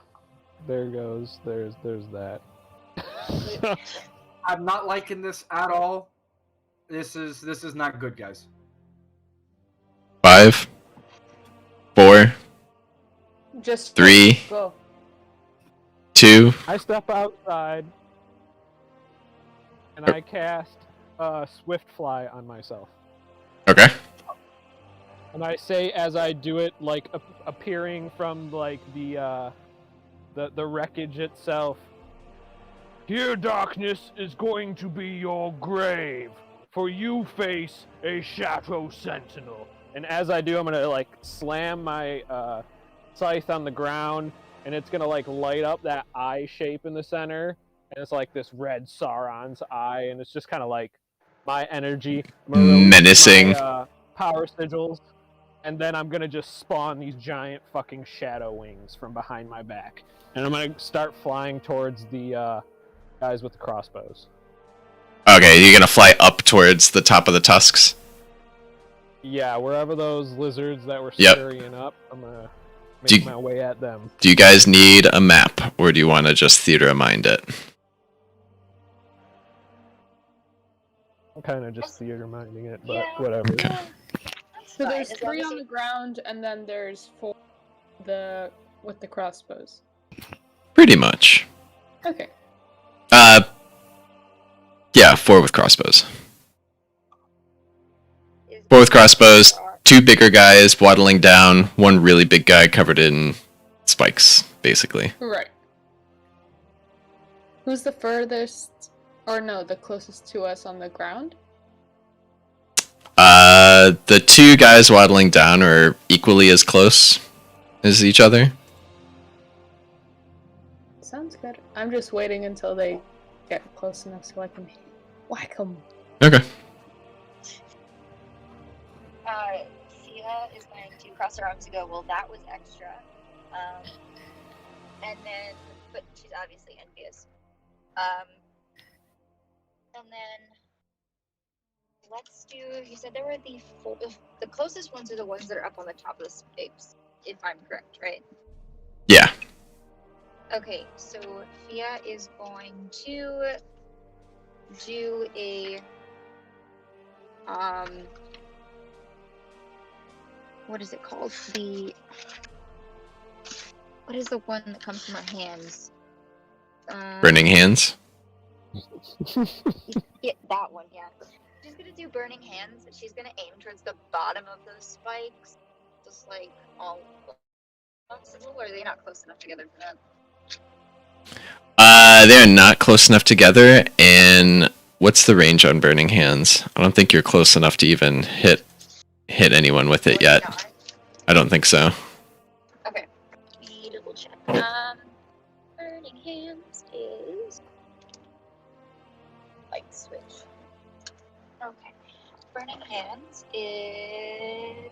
There goes. There's that. I'm not liking this at all. This is not good, guys. 5, 4, Just 3. go. 2. I step outside and I cast Swift Fly on myself. Okay. And I say as I do it, like appearing from like the wreckage itself. Here, darkness is going to be your grave, for you face a Shadow Sentinel. And as I do, I'm gonna like slam my scythe on the ground, and it's gonna like light up that eye shape in the center, and it's like this red Sauron's eye, and it's just kind of like my energy, I'm gonna release Menacing. my, power sigils, and then I'm gonna just spawn these giant fucking shadow wings from behind my back, and I'm gonna start flying towards the guys with the crossbows. Okay, you're gonna fly up towards the top of the tusks. Yeah, wherever those lizards that were Yep. scurrying up, I'm gonna Do make you- my way at them. Do you guys need a map, or do you want to just theater of mind it? I'm kind of just theater minding it, but Yeah. whatever. Okay. That's So fine, there's as long 3 as on you- the ground, and then there's 4 with the crossbows. Pretty much. Okay. Yeah, 4 with crossbows. is- 4 with crossbows, 2 bigger guys waddling down, 1 really big guy covered in spikes, basically. Right. Who's the furthest, or no, the closest to us on the ground? The 2 guys waddling down are equally as close as each other. Sounds good. I'm just waiting until they get close enough so I can whack them. Okay. Sia is going to cross her arms and go, well, that was extra. And then, but she's obviously envious. And then, let's do, you said there were the closest ones are the ones that are up on the top of the spikes, if I'm correct, right? Yeah. Okay, so Fia is going to do a what is it called? What is the one that comes from her hands? Burning hands. Yeah, that one, yeah. She's gonna do burning hands, and she's gonna aim towards the bottom of those spikes. Just like all possible, or are they not close enough together for that? They're not close enough together, and what's the range on burning hands? I don't think you're close enough to even hit anyone with it Or yet. not? I don't think so. Okay. Let me double check. Burning hands is like switch. Okay. Burning hands is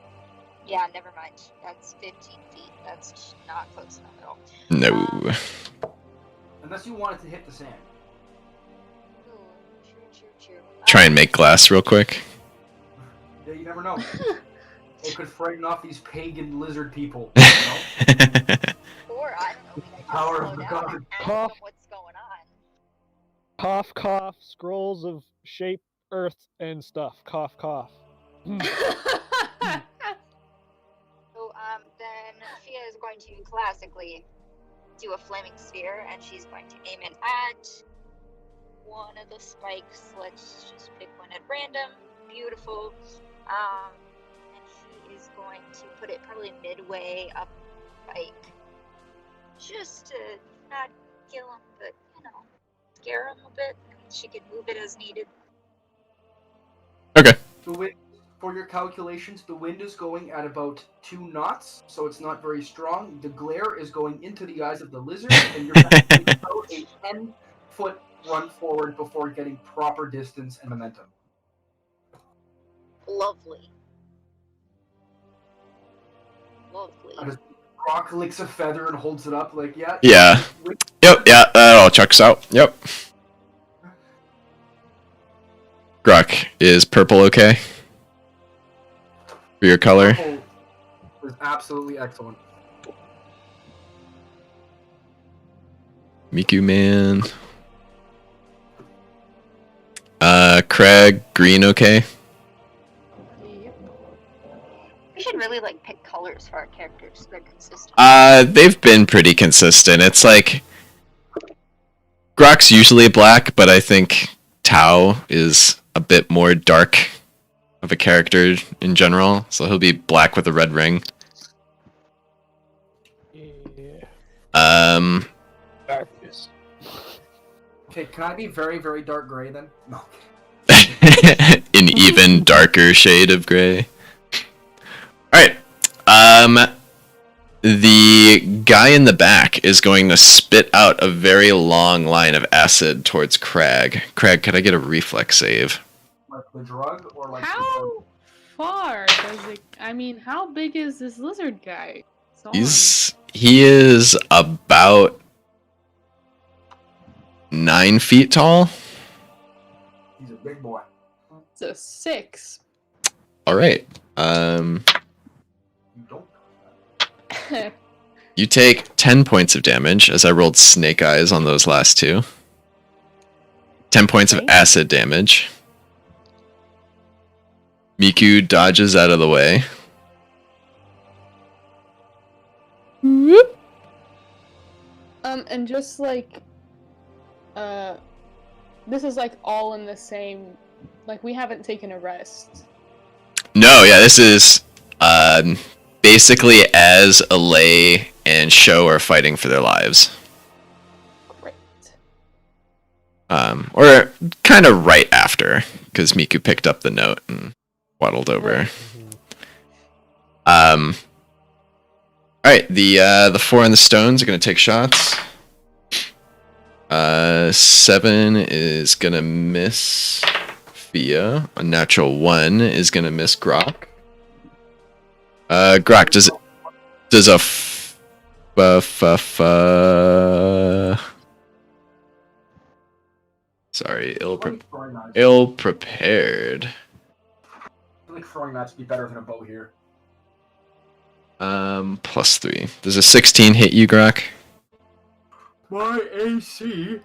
never mind. That's 15 feet. That's not close enough at all. No. Unless you want it to hit the sand. Ooh, true. try and make glass real quick. Yeah, you never know. It could frighten off these pagan lizard people. You know? Or I don't know, we could Power just of the slow down god. and ask Cough. them what's going on. Cough, cough. Scrolls of shape, earth, and stuff. Cough, cough. So then Fia is going to classically do a flaming sphere, and she's going to aim it at one of the spikes. Let's just pick one at random. Beautiful. And she is going to put it probably midway up the spike, just to not kill him, but scare him a bit. She could move it as needed. Okay. The wind, for your calculations, the wind is going at about 2 knots, so it's not very strong. The glare is going into the eyes of the lizard, and you're going to take about a 10-foot run forward before getting proper distance and momentum. Lovely. Lovely. As Rock licks a feather and holds it up, like, yeah. Yeah. Yep, yeah, that all checks out. Yep. Grok, is purple okay? For your color? Purple is absolutely excellent. Miku man. Craig, green okay? We should really pick colors for our characters so they're consistent. They've been pretty consistent. It's like Grok's usually black, but I think Tao is a bit more dark of a character in general, so he'll be black with a red ring. Yeah. Darkness. Okay, can I be very, very dark gray then? No. An even darker shade of gray. Alright. The guy in the back is going to spit out a very long line of acid towards Crag. Crag, could I get a reflex save? Like the drug or like How far does it? I mean, how big is this lizard guy? He is about 9 feet tall. He's a big boy. It's a 6. All right. You don't. You take 10 points of damage, as I rolled snake eyes on those last two. 10 points of Okay. acid damage. Miku dodges out of the way. Whoop. And just this is all in the same. We haven't taken a rest. No, yeah, this is basically as Alay and Sho are fighting for their lives. Great. Or kind of right after, because Miku picked up the note and waddled over. All right, the 4 on the stones are gonna take shots. 7 is gonna miss Fia. A natural 1 is gonna miss Grok. Grok, does a sorry, ill prepared. I feel like throwing knives would be better than a bow here. +3. Does a 16 hit you, Grok? My AC.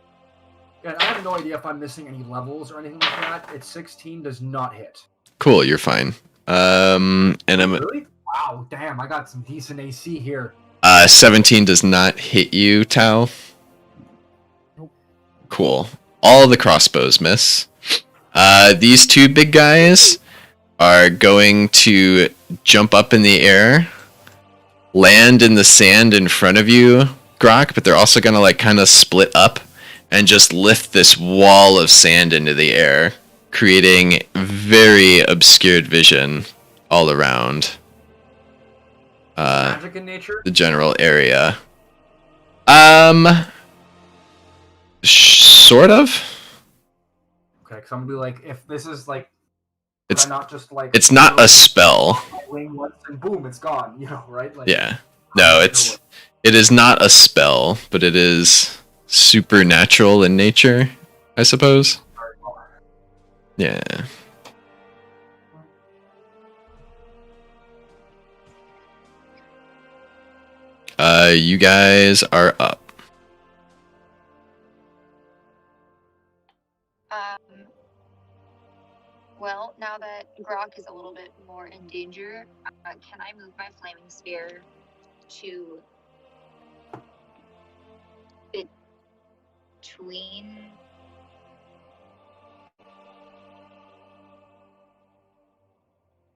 And I have no idea if I'm missing any levels or anything like that. It's 16 does not hit. Cool, you're fine. And I'm Really? Wow, damn, I got some decent AC here. 17 does not hit you, Tao. Cool. All the crossbows miss. These two big guys are going to jump up in the air, land in the sand in front of you, Grok, but they're also gonna kind of split up and just lift this wall of sand into the air, creating very obscured vision all around Magic in nature? the general area. Sort of. Okay, because I'm gonna be like, if this is It's could I not just it's not a spell. wing once and boom, it's gone. Right? Yeah. No, it is not a spell, but it is supernatural in nature, I suppose. Yeah. You guys are up. Well, now that Grok is a little bit more in danger, can I move my flaming spear to between?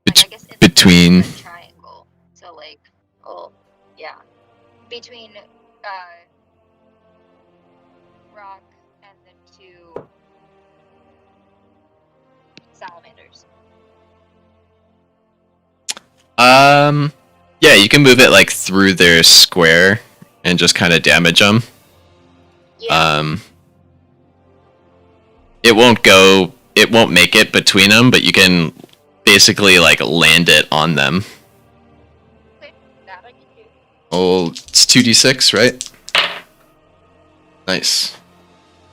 I guess in between. the triangle. So like, oh, yeah, between Rock and the two salamanders. Yeah, you can move it like through their square and just kind of damage them. Yeah. It won't make it between them, but you can basically like land it on them. Okay, that I can do. Oh, it's 2d6, right? Nice.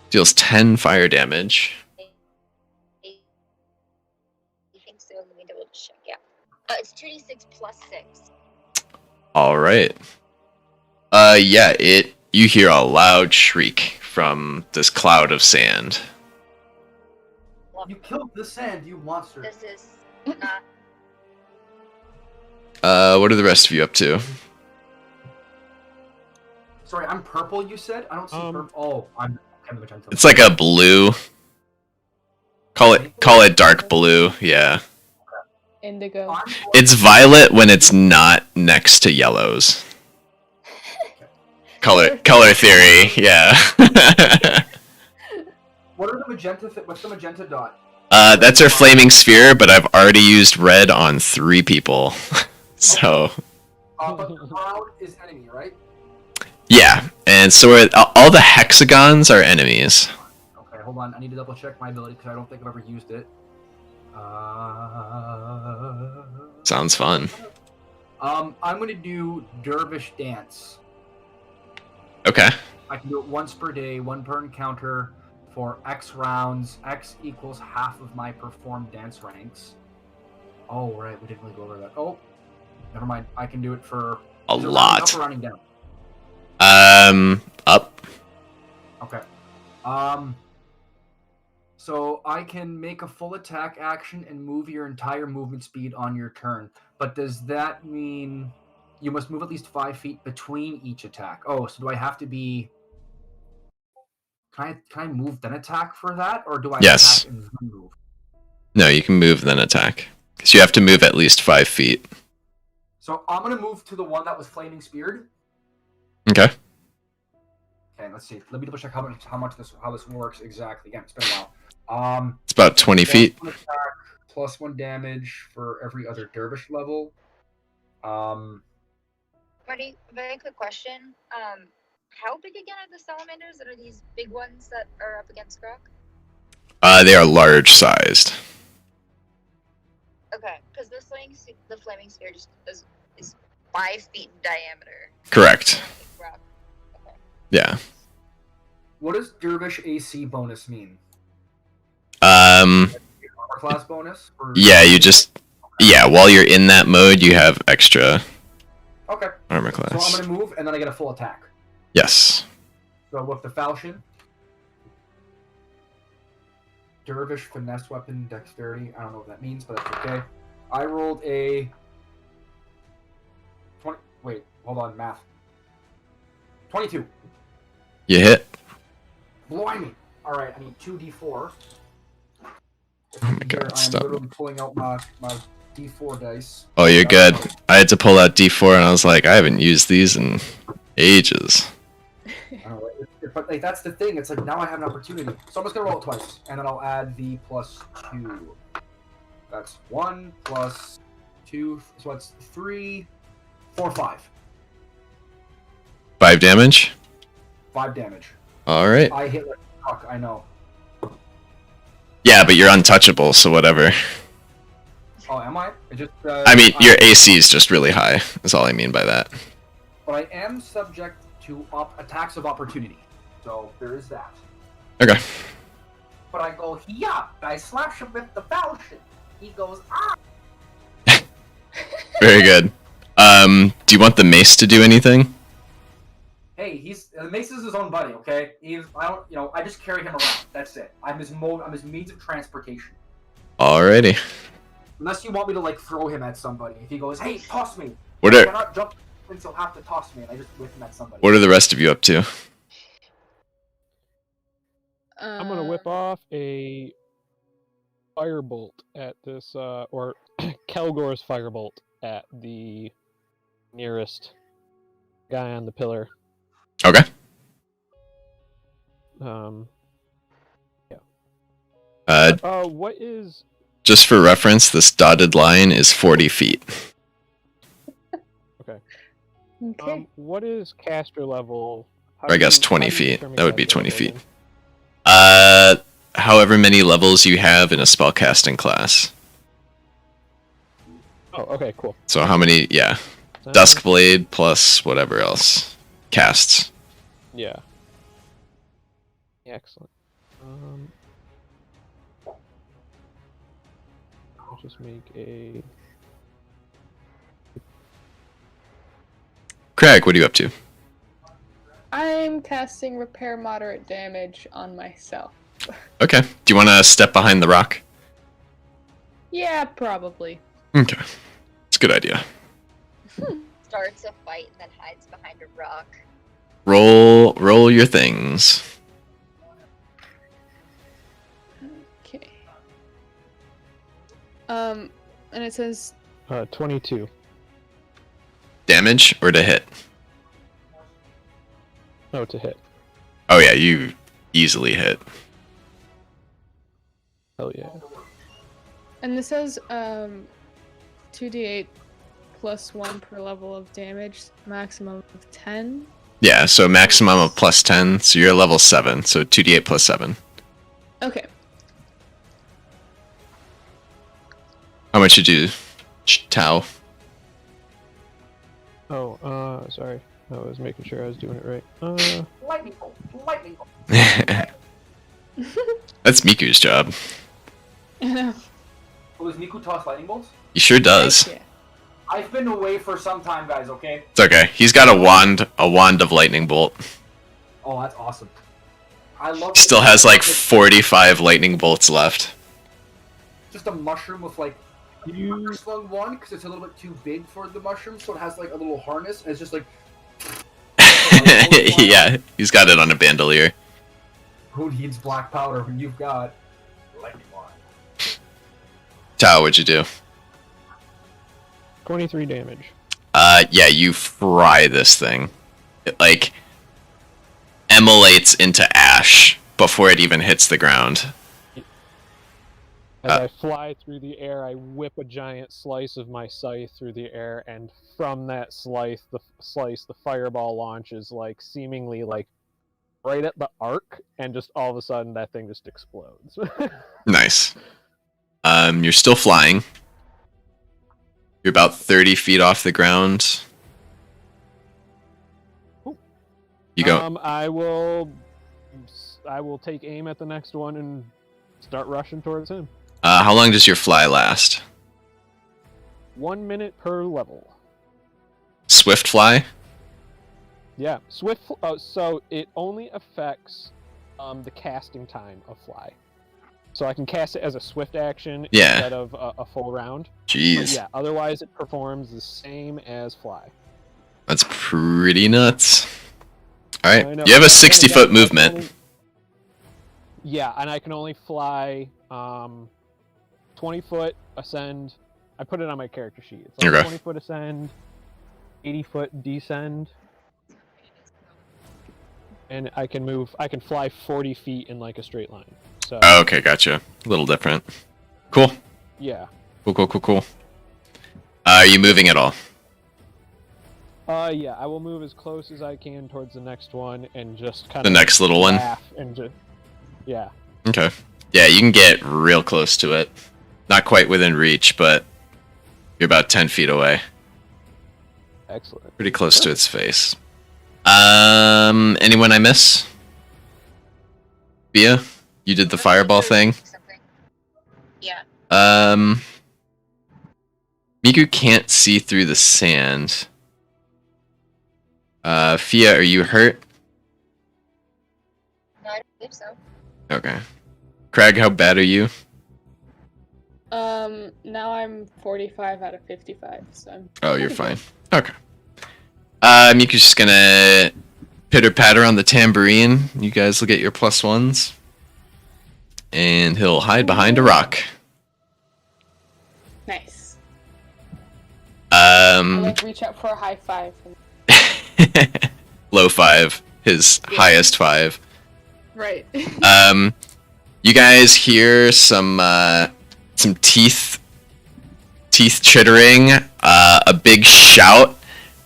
Deals 10 fire damage. I think so. Let me double check. Yeah. It's 2d6 plus 6. All right. Yeah, you hear a loud shriek from this cloud of sand. You killed the sand, you monster. This is not. What are the rest of you up to? Sorry, I'm purple, you said? I don't see purple. Oh, I'm magenta. It's like a blue. Call it dark blue, yeah. Indigo. It's violet when it's not next to yellows. Color theory, yeah. What are the magenta? What's the magenta dot? That's our flaming sphere, but I've already used red on 3 people. So. But the cloud is enemy, right? Yeah, and so all the hexagons are enemies. Okay, hold on. I need to double check my ability because I don't think I've ever used it. Sounds fun. I'm gonna do Dervish Dance. Okay. I can do it once per day, 1 per encounter, for X rounds. X equals half of my performed dance ranks. Oh, right, we didn't really go over that. Oh, never mind. I can do it for A is it lot. Running up or running down? Up. Okay. So I can make a full attack action and move your entire movement speed on your turn. But does that mean you must move at least 5 feet between each attack? Oh, so do I have to be? Can I move then attack for that, or do I Yes. attack and then move? No, you can move then attack. Because you have to move at least 5 feet. So I'm gonna move to the one that was flaming speared. Okay. Okay, let's see. Let me double check how this works exactly. Again, it's been a while. It's about 20 feet. +1 attack, +1 damage for every other dervish level. Very quick question. How big again are the salamanders? Are these big ones that are up against Grok? They are large sized. Okay, because the flaming sphere just is 5 feet in diameter. Correct. Grok. Okay. Yeah. What does dervish AC bonus mean? Um. Armor class bonus? Yeah, you just. Yeah, while you're in that mode, you have extra Okay. armor So class. I'm gonna move and then I get a full attack. Yes. So with the falchion, dervish finesse weapon dexterity. I don't know what that means, but that's okay. I rolled a 20. Wait, hold on, math. 22. You hit. Blimey. All right, I need 2d4. Oh my Here, god, I am stop. literally pulling out my d4 dice. Oh, you're good. I had to pull out D4 and I was like, I haven't used these in ages. I don't know, but like, that's the thing. It's like now I have an opportunity. So I'm just gonna roll it twice, and then I'll add the +2. That's 1 plus 2, so that's 3, 4, 5. 5 damage? 5 damage. Alright. I hit like fuck, I know. Yeah, but you're untouchable, so whatever. Oh, am I? I just. I mean, your AC is just really high, is all I mean by that. But I am subject to attacks of opportunity. So there is that. Okay. But I go, yeah. I slash him with the falchion. He goes, ah. Very good. Do you want the mace to do anything? Hey, Mace is his own buddy, okay? I just carry him around. That's it. I'm his means of transportation. Alrighty. Unless you want me to like throw him at somebody. If he goes, hey, toss me. What I are cannot jump, since he'll have to toss me, and I just whip him at somebody. What are the rest of you up to? I'm gonna whip off a firebolt at this, or Kelgor's firebolt at the nearest guy on the pillar. Okay. What is? Just for reference, this dotted line is 40 feet. Okay. What is caster level? Or I guess 20 feet. That would be 20 feet. However many levels you have in a spellcasting class. Oh, okay, cool. So how many? Yeah, Duskblade plus whatever else casts. Yeah. Excellent. I'll just make a. Craig, what are you up to? I'm casting repair moderate damage on myself. Okay. Do you want to step behind the rock? Yeah, probably. Okay. It's a good idea. Starts a fight and then hides behind a rock. Roll your things. Okay. And it says 22. Damage or to hit? Oh, to hit. Oh yeah, you easily hit. Hell yeah. And this says 2d8 plus 1 per level of damage, maximum of 10. Yeah, so maximum of plus 10, so you're level 7, so 2d8 plus 7. Okay. How much did you Tau? Oh, sorry. I was making sure I was doing it right. Lightning bolt. Lightning bolt. That's Miku's job. I know. Oh, does Miku toss lightning bolts? He sure does. Yeah. I've been away for some time, guys, okay? It's okay. He's got a wand of lightning bolt. Oh, that's awesome. I love Still has like 45 lightning bolts left. just a mushroom with like You slung one because it's a little bit too big for the mushroom, so it has like a little harness and it's just like Yeah, he's got it on a bandolier. who needs black powder when you've got lightning wand? Tao, what'd you do? 23 damage. Yeah, you fry this thing. It like emulates into ash before it even hits the ground. As I fly through the air, I whip a giant slice of my scythe through the air, and from that slice, the fireball launches like seemingly like right at the arc, and just all of a sudden that thing just explodes. Nice. You're still flying. You're about 30 feet off the ground. You go. I will take aim at the next one and start rushing towards him. How long does your fly last? 1 minute per level. Swift fly? Yeah, swift. So it only affects the casting time of fly. So I can cast it as a swift action instead of a full round. Jeez. But yeah, otherwise it performs the same as fly. That's pretty nuts. I Alright. know. You have a And 60 again, foot movement. Yeah, and I can only fly 20 foot ascend. I put it on my character sheet. It's like Okay. 20 foot ascend, 80 foot descend. And I can fly 40 feet in like a straight line. So Oh, okay, gotcha. A little different. Cool. yeah. Cool. Are you moving at all? Yeah, I will move as close as I can towards the next one and just kind The of next little one? laugh and just yeah. Okay. Yeah, you can get real close to it. Not quite within reach, but you're about 10 feet away. Excellent. Pretty close to its face. Anyone I miss? Bia? You did the Or fireball Miku thing. something. Yeah. Miku can't see through the sand. Fia, are you hurt? No, I don't believe so. Okay. Craig, how bad are you? Now I'm 45 out of 55, so I'm Oh, you're pretty fine. Okay. Miku's just gonna pitter patter on the tambourine. You guys will get your +1s. And he'll hide behind a rock. good. Nice. I like reach out for a high five. Low 5, his Yeah. highest 5. Right. You guys hear some teeth chittering, a big shout,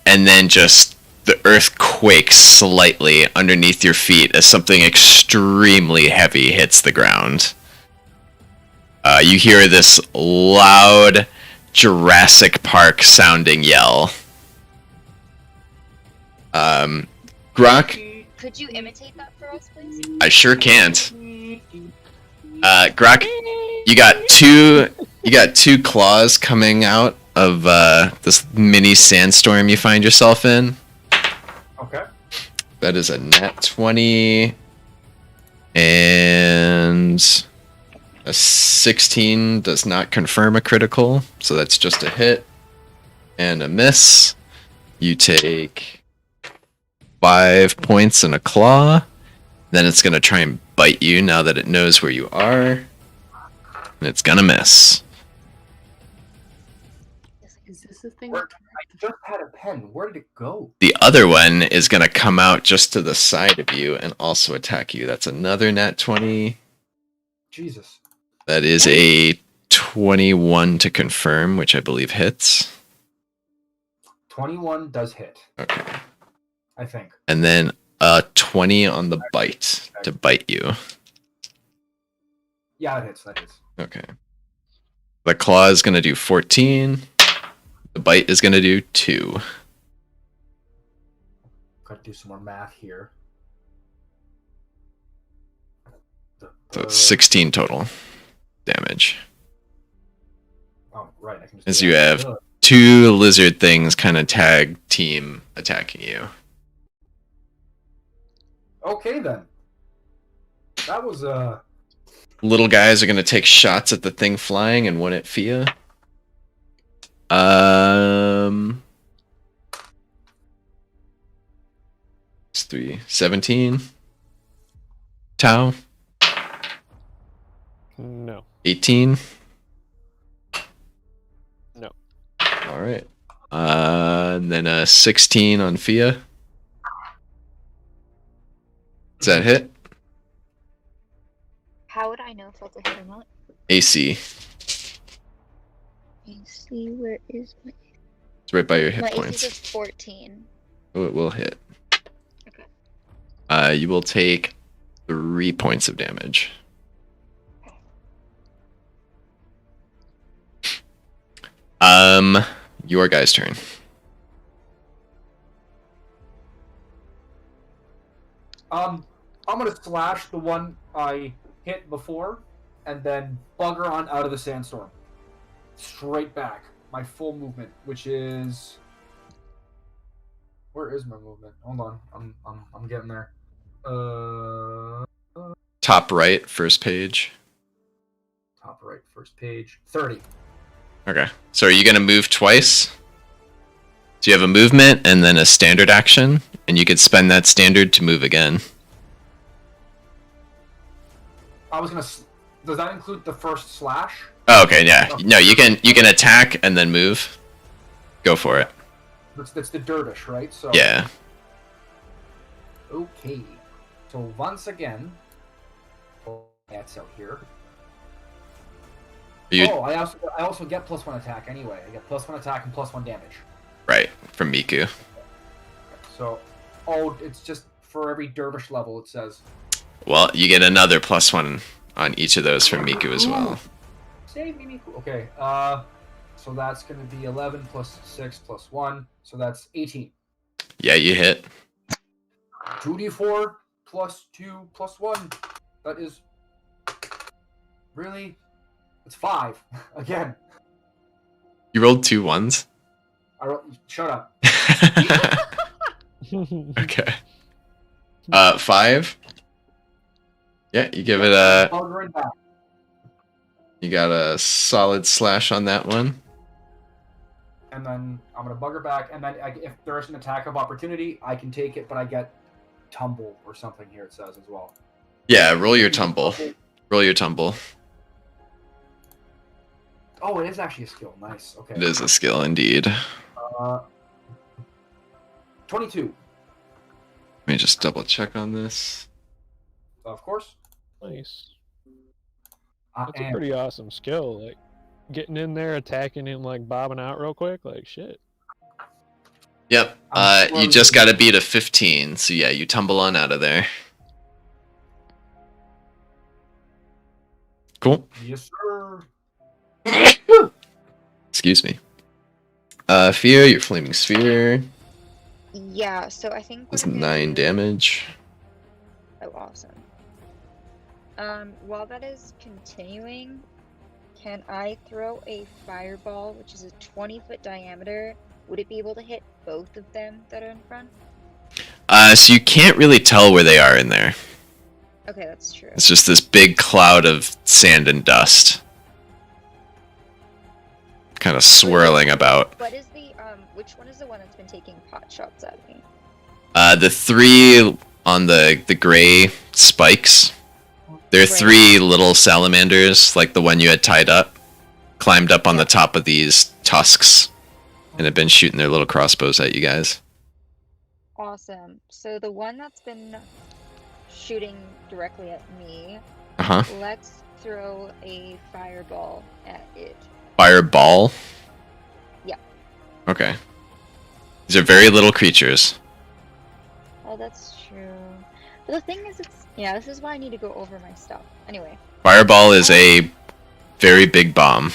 and then just the earth quakes slightly underneath your feet as something extremely heavy hits the ground. You hear this loud Jurassic Park sounding yell. Grok, Could you imitate that for us, please? I sure can't. Grok, you got two claws coming out of this mini sandstorm you find yourself in. Okay. That is a nat 20 and a 16 does not confirm a critical, so that's just a hit and a miss. You take 5 points and a claw. Then it's going to try and bite you now that it knows where you are. And it's going to miss. Is this the thing? Where, I just had a pen. Where did it go? The other one is going to come out just to the side of you and also attack you. That's another nat 20. Jesus. That is a 21 to confirm, which I believe hits. 21 does hit, Okay. I think. And then a 20 on the bite to bite you. Yeah, that hits. That hits. Okay. The claw is going to do 14. The bite is going to do 2. Gotta do some more math here. So it's 16 total damage. Oh, right. I can just As do you that. have 2 lizard things kind of tag team attacking you. Okay, then. That was, Little guys are going to take shots at the thing flying and one at Fia. It's 3, 17. Tau, No. 18. No. All right. And then a 16 on Fia. Does that hit? How would I know if that's a hit or not? AC. Let me see, where is my... It's right by your hit My AC points. is 14. Oh, it will hit. Okay. You will take 3 points of damage. Your guy's turn. I'm gonna slash the one I hit before, and then bugger on out of the sandstorm. Straight back. My full movement, which is... Where is my movement? Hold on. I'm getting there. Top right, first page. Top right, first page. 30. Okay. So are you going to move twice? So you have a movement and then a standard action, and you could spend that standard to move again. I was gonna... Does that include the first slash? Oh, okay, yeah. No, you can attack and then move. Go for it. That's the Dirtish, right? So Yeah. Okay. So once again, that's out here. You I also get +1 attack anyway. I get +1 attack and +1 damage. right from Miku. So, it's just for every dervish level. It says. Well, you get another +1 on each of those from Miku as well. Save me, Miku. Okay. So that's going to be 11 plus 6 plus 1. So that's 18. Yeah, you hit. 2d4 plus 2 plus 1. That is Really? It's 5 again. You rolled 2 ones. Shut up. Okay. 5. Yeah, you give it a. Buggering back. You got a solid slash on that one. And then I'm gonna bugger back, and then if there's an attack of opportunity, I can take it, but I get tumble or something here. It says as well. Yeah, roll your tumble. Roll your tumble. Oh, it is actually a skill. Nice. Okay. It is a skill indeed. 22. Let me just double check on this. Of course. Nice. That's a pretty awesome skill. Like getting in there, attacking him, like bobbing out real quick. Like shit. Yep. You just got to beat a 15. So yeah, you tumble on out of there. Cool. Yes, sir. Excuse me. Fia, your flaming sphere Yeah, so I think is what I'm gonna 9 do- damage. Oh, awesome. While that is continuing, can I throw a fireball, which is a 20-foot diameter? Would it be able to hit both of them that are in front? So you can't really tell where they are in there. Okay, that's true. It's just this big cloud of sand and dust. Kind of swirling about. What is the which one is the one that's been taking pot shots at me? The 3 on the gray spikes. They're Right. 3 little salamanders, like the one you had tied up, climbed up on the top of these tusks, and have been shooting their little crossbows at you guys. Awesome. So the one that's been shooting directly at me, Uh-huh. let's throw a fireball at it. Fireball? Yeah. Okay. These are very little creatures. Oh, that's true. But the thing is, yeah, this is why I need to go over my stuff. Anyway. Fireball is a very big bomb.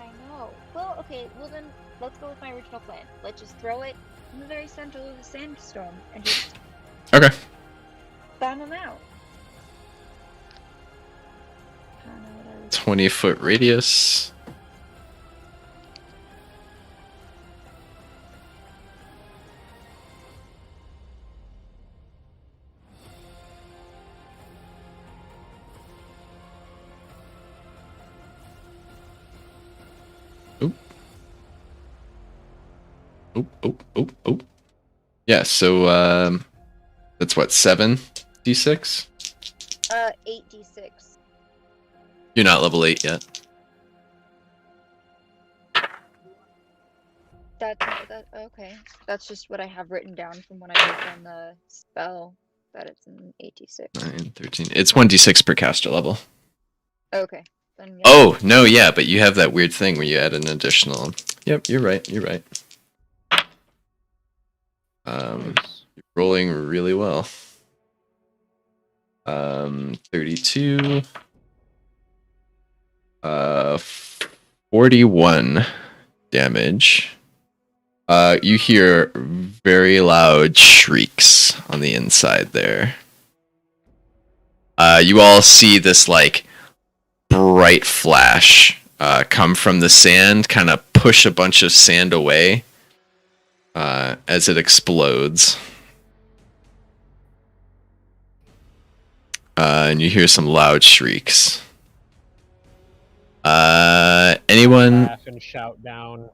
I know. Well, okay, well then, let's go with my original plan. Let's just throw it in the very center of the sandstorm and just Okay. bomb them out. I don't know what I was 20-foot radius. Oh. Yeah, so that's what, 7d6? 8d6. You're not level 8 yet. That okay. That's just what I have written down from when I wrote on the spell that it's an 8d6. 9, 13. It's 1d6 per caster level. Okay. Then, yeah. Oh, no, yeah, but you have that weird thing where you add an additional. Yep, you're right. You're rolling really well. 32. 41 damage. You hear very loud shrieks on the inside there. You all see this, like, bright flash come from the sand, kind of push a bunch of sand away as it explodes. And you hear some loud shrieks. Anyone? Laugh and shout down.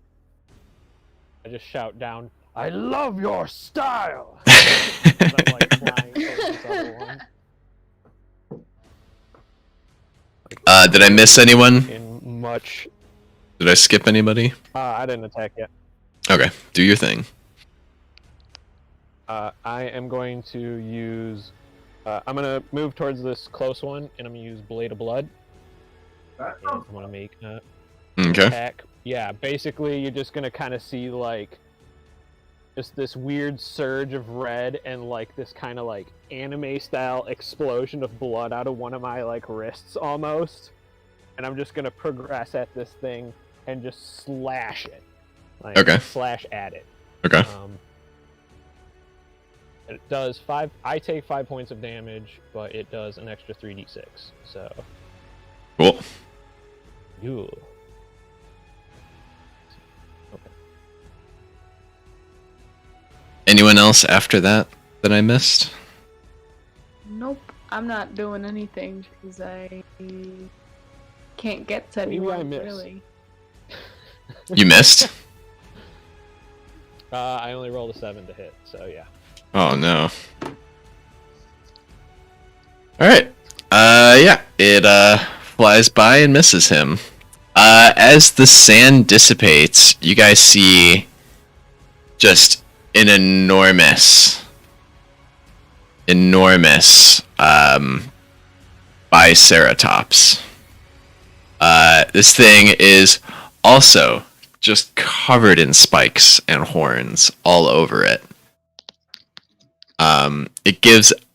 I just shout down. I love your style. As I'm, like, flying towards this other one. Did I miss anyone? In much. Did I skip anybody? I didn't attack yet. Okay, do your thing. I am going to use. I'm gonna move towards this close one, and I'm gonna use Blade of Blood. And I'm gonna make Okay. attack. Yeah, basically, you're just gonna kind of see like just this weird surge of red and like this kind of like anime-style explosion of blood out of one of my like wrists almost, and I'm just gonna progress at this thing and just slash it. Like, Okay. Slash at it. Okay. It does 5. I take 5 points of damage, but it does an extra 3d6. So Cool. Cool. Okay. Anyone else after that I missed? Nope, I'm not doing anything because I can't get to Maybe I anyone missed. really. You missed? I only rolled a 7 to hit, so yeah. Oh no. Alright. Yeah. It flies by and misses him. As the sand dissipates, you guys see just an enormous Biceratops. This thing is also just covered in spikes and horns all over it.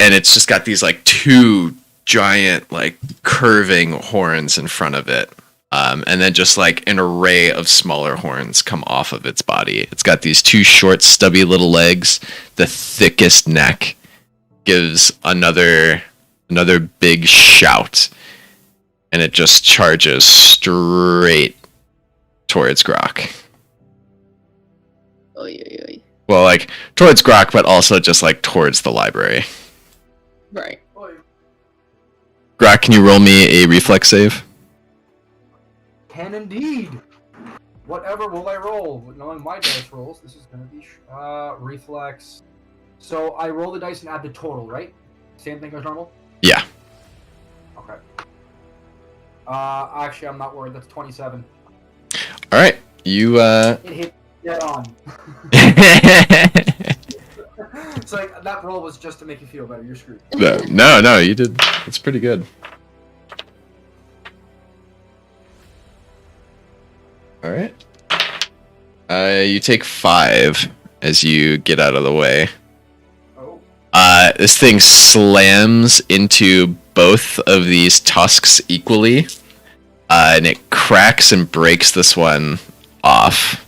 It's just got these like two giant like curving horns in front of it. And then just like an array of smaller horns come off of its body. It's got these two short, stubby little legs. The thickest neck gives another big shout, and it just charges straight towards Grok. Oy, oy, oy. Well, like towards Grok, but also just like towards the library. Right. Grok, can you roll me a reflex save? Can indeed. Whatever will I roll? Knowing my dice rolls, this is gonna be reflex. So I roll the dice and add the total, right? Same thing as normal. Yeah. Okay. Actually, I'm not worried. That's 27. All right. You It hit dead on. It's like that roll was just to make you feel better. You're screwed. No, you did. It's pretty good. All right. You take 5 as you get out of the way. Oh. This thing slams into both of these tusks equally, and it cracks and breaks this one off,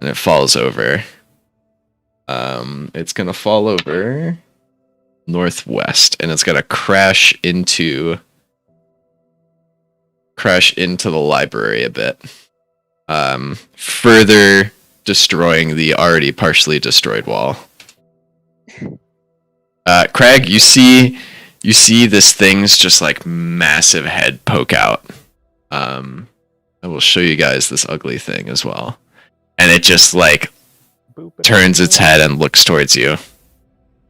and it falls over. It's gonna fall over northwest, and it's gonna crash into the library a bit, further destroying the already partially destroyed wall. Craig, you see this thing's just like massive head poke out. I will show you guys this ugly thing as well, and it just like turns its head and looks towards you.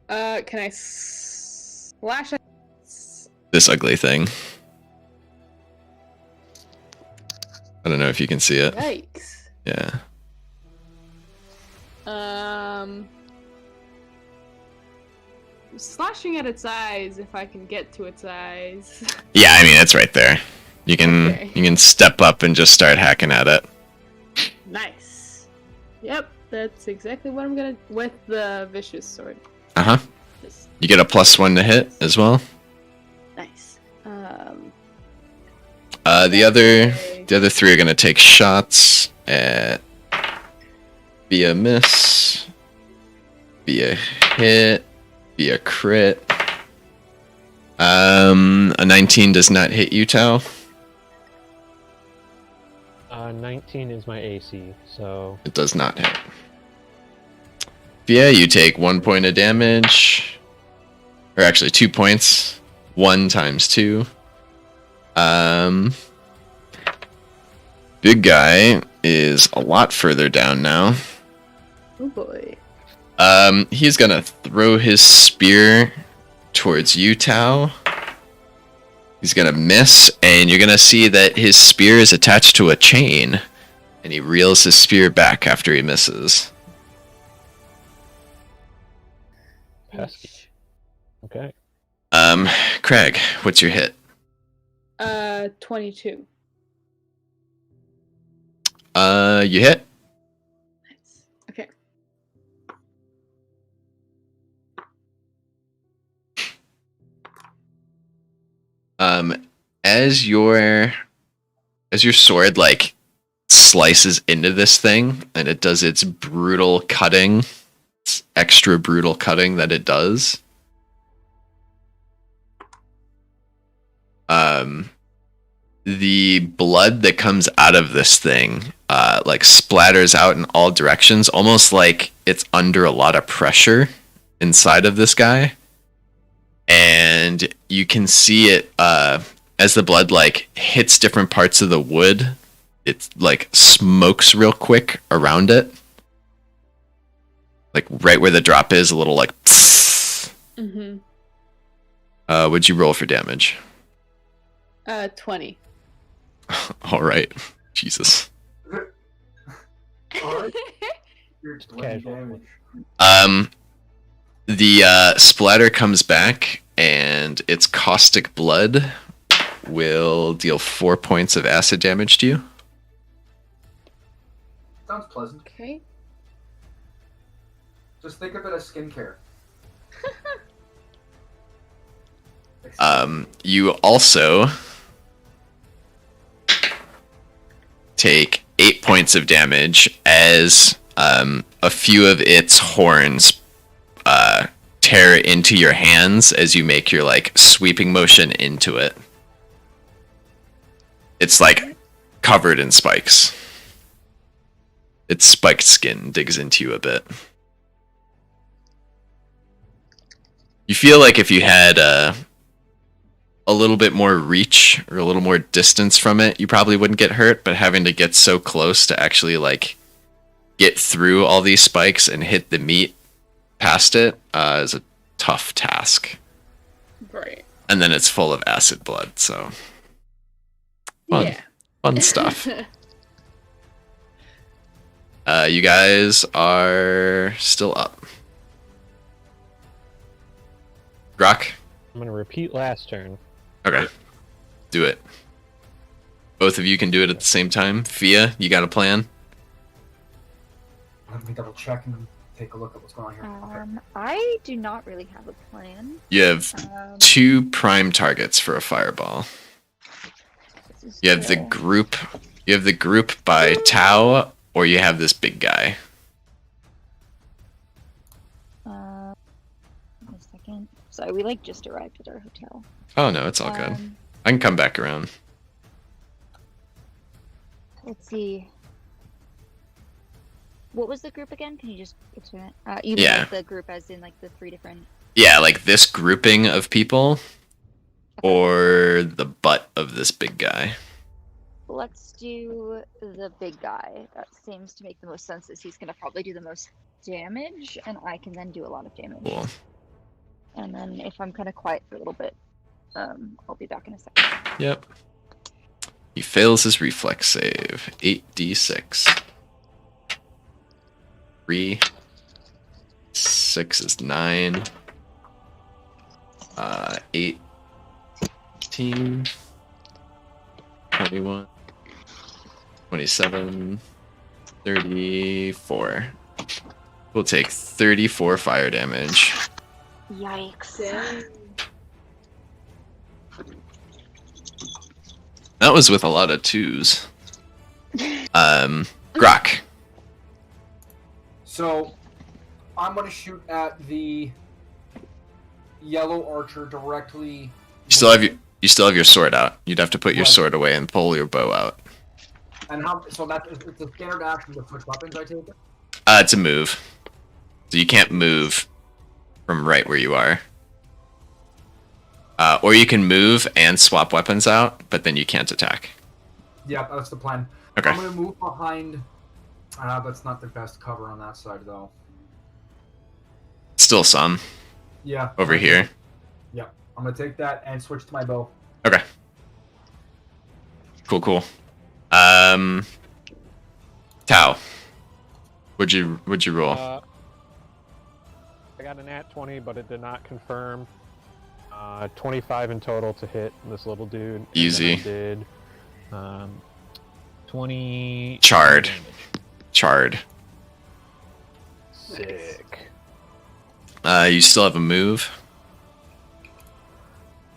Can I slash it? This ugly thing. I don't know if you can see it. Yikes. Yeah. Slashing at its eyes if I can get to its eyes. Yeah, I mean it's right there. You can step up and just start hacking at it. Nice. Yep, that's exactly what I'm gonna with the vicious sword. Uh-huh. Just You get a +1 to hit as well. nice. The other 3 are gonna take shots at be a miss, be a hit, be a crit. A 19 does not hit you, Tao. 19 is my AC, so It does not hit. Yeah, you take 1 point of damage. Or actually 2 points. 1 times 2. Big guy is a lot further down now. Oh boy. He's gonna throw his spear towards you, Tao. He's gonna miss, and you're gonna see that his spear is attached to a chain, and he reels his spear back after he misses. pesky. Okay. Craig, what's your hit? 22. You hit. Nice. Okay. As your sword like slices into this thing and it does its brutal cutting, its extra brutal cutting that it does. the blood that comes out of this thing like splatters out in all directions, almost like it's under a lot of pressure inside of this guy. And you can see it as the blood like hits different parts of the wood. It like smokes real quick around it, like right where the drop is, a little like. Mm-hmm. Would you roll for damage? 20. All right, Jesus. Alright. You're Casual. damage. The splatter comes back, and its caustic blood will deal 4 points of acid damage to you. Sounds pleasant. Okay. Just think of it as skincare. You also take 8 points of damage as a few of its horns tear into your hands as you make your like sweeping motion into it. It's like covered in spikes. Its spiked skin digs into you a bit. You feel like if you had a little bit more reach or a little more distance from it, you probably wouldn't get hurt, but having to get so close to actually like get through all these spikes and hit the meat past it is a tough task. Right. And then it's full of acid blood, so fun. Yeah. Fun stuff. You guys are still up. Grok? I'm gonna repeat last turn. Okay. Do it. Both of you can do it at the same time. Fia, you got a plan? Let me double check and take a look at what's going on here. Okay. I do not really have a plan. You have 2 prime targets for a fireball. This is You have the chill. group. You have the group by Tau, or you have this big guy. A second. Sorry, we like just arrived at our hotel. Oh no, it's all good. I can come back around. Let's see. What was the group again? Can you just explain it? You Yeah. mean like the group as in like the 3 different... Yeah, like this grouping of people, or the butt of this big guy. Let's do the big guy. That seems to make the most sense, as he's going to probably do the most damage, and I can then do a lot of damage. Cool. And then if I'm kind of quiet for a little bit, I'll be back in a second. Yep. He fails his reflex save. 8d6. 3. 6 is 9. 18. 21. 27. 34. We'll take 34 fire damage. Yikes. That was with a lot of 2s. Grok. So, I'm gonna shoot at the yellow archer directly. You still have your sword out. You'd have to put your sword away and pull your bow out. And how? So it's a standard action to switch weapons. I take it. It's a move. So you can't move from right where you are. Or you can move and swap weapons out, but then you can't attack. Yeah, that's the plan. Okay. I'm gonna move behind. That's not the best cover on that side, though. Still some Yeah. over here. Yeah, I'm gonna take that and switch to my bow. Okay. Cool. Tau. Would you roll? I got a nat 20, but it did not confirm. 25 in total to hit this little dude. and then Easy. I did 20 Charred. damage. Charred. Sick. You still have a move.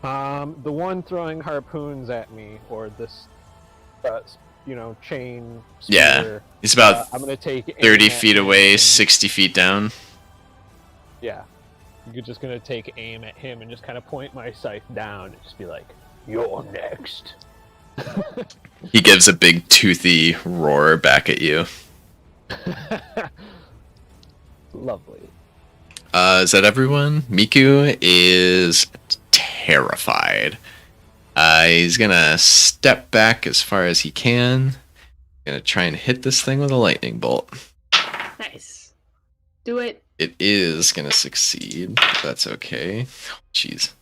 The one throwing harpoons at me, or this, chain. Yeah. Spear, He's about I'm gonna take aim 30 at feet him away, and- 60 feet down. Yeah. You're just gonna take aim at him and just kind of point my scythe down and just be like, "You're next." He gives a big toothy roar back at you. Lovely. Is that everyone? Miku is terrified. He's gonna step back as far as he can. Gonna try and hit this thing with a lightning bolt. Nice. Do it. It is gonna succeed. That's okay. Jeez.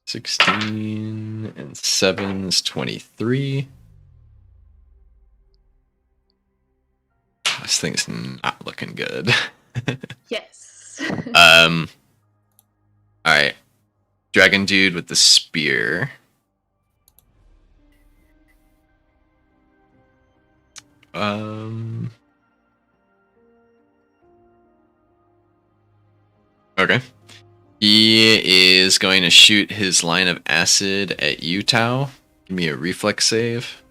16 and 7's 23. This thing's not looking good. Yes. Alright. Dragon dude with the spear. Okay. He is going to shoot his line of acid at you, Tao. Give me a reflex save.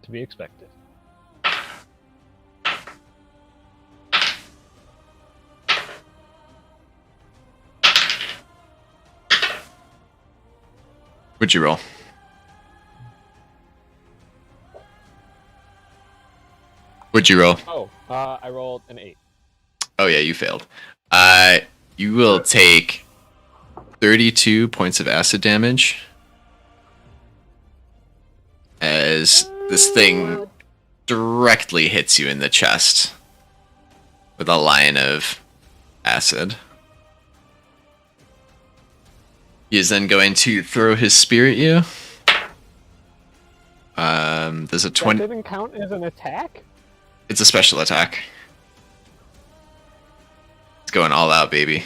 To be expected. What'd you roll? What'd you roll? Oh, I rolled an 8. Oh yeah, you failed. You will take 32 points of acid damage as this thing directly hits you in the chest with a line of acid. He is then going to throw his spear at you. There's a 20. That didn't count as an attack? It's a special attack. It's going all out, baby.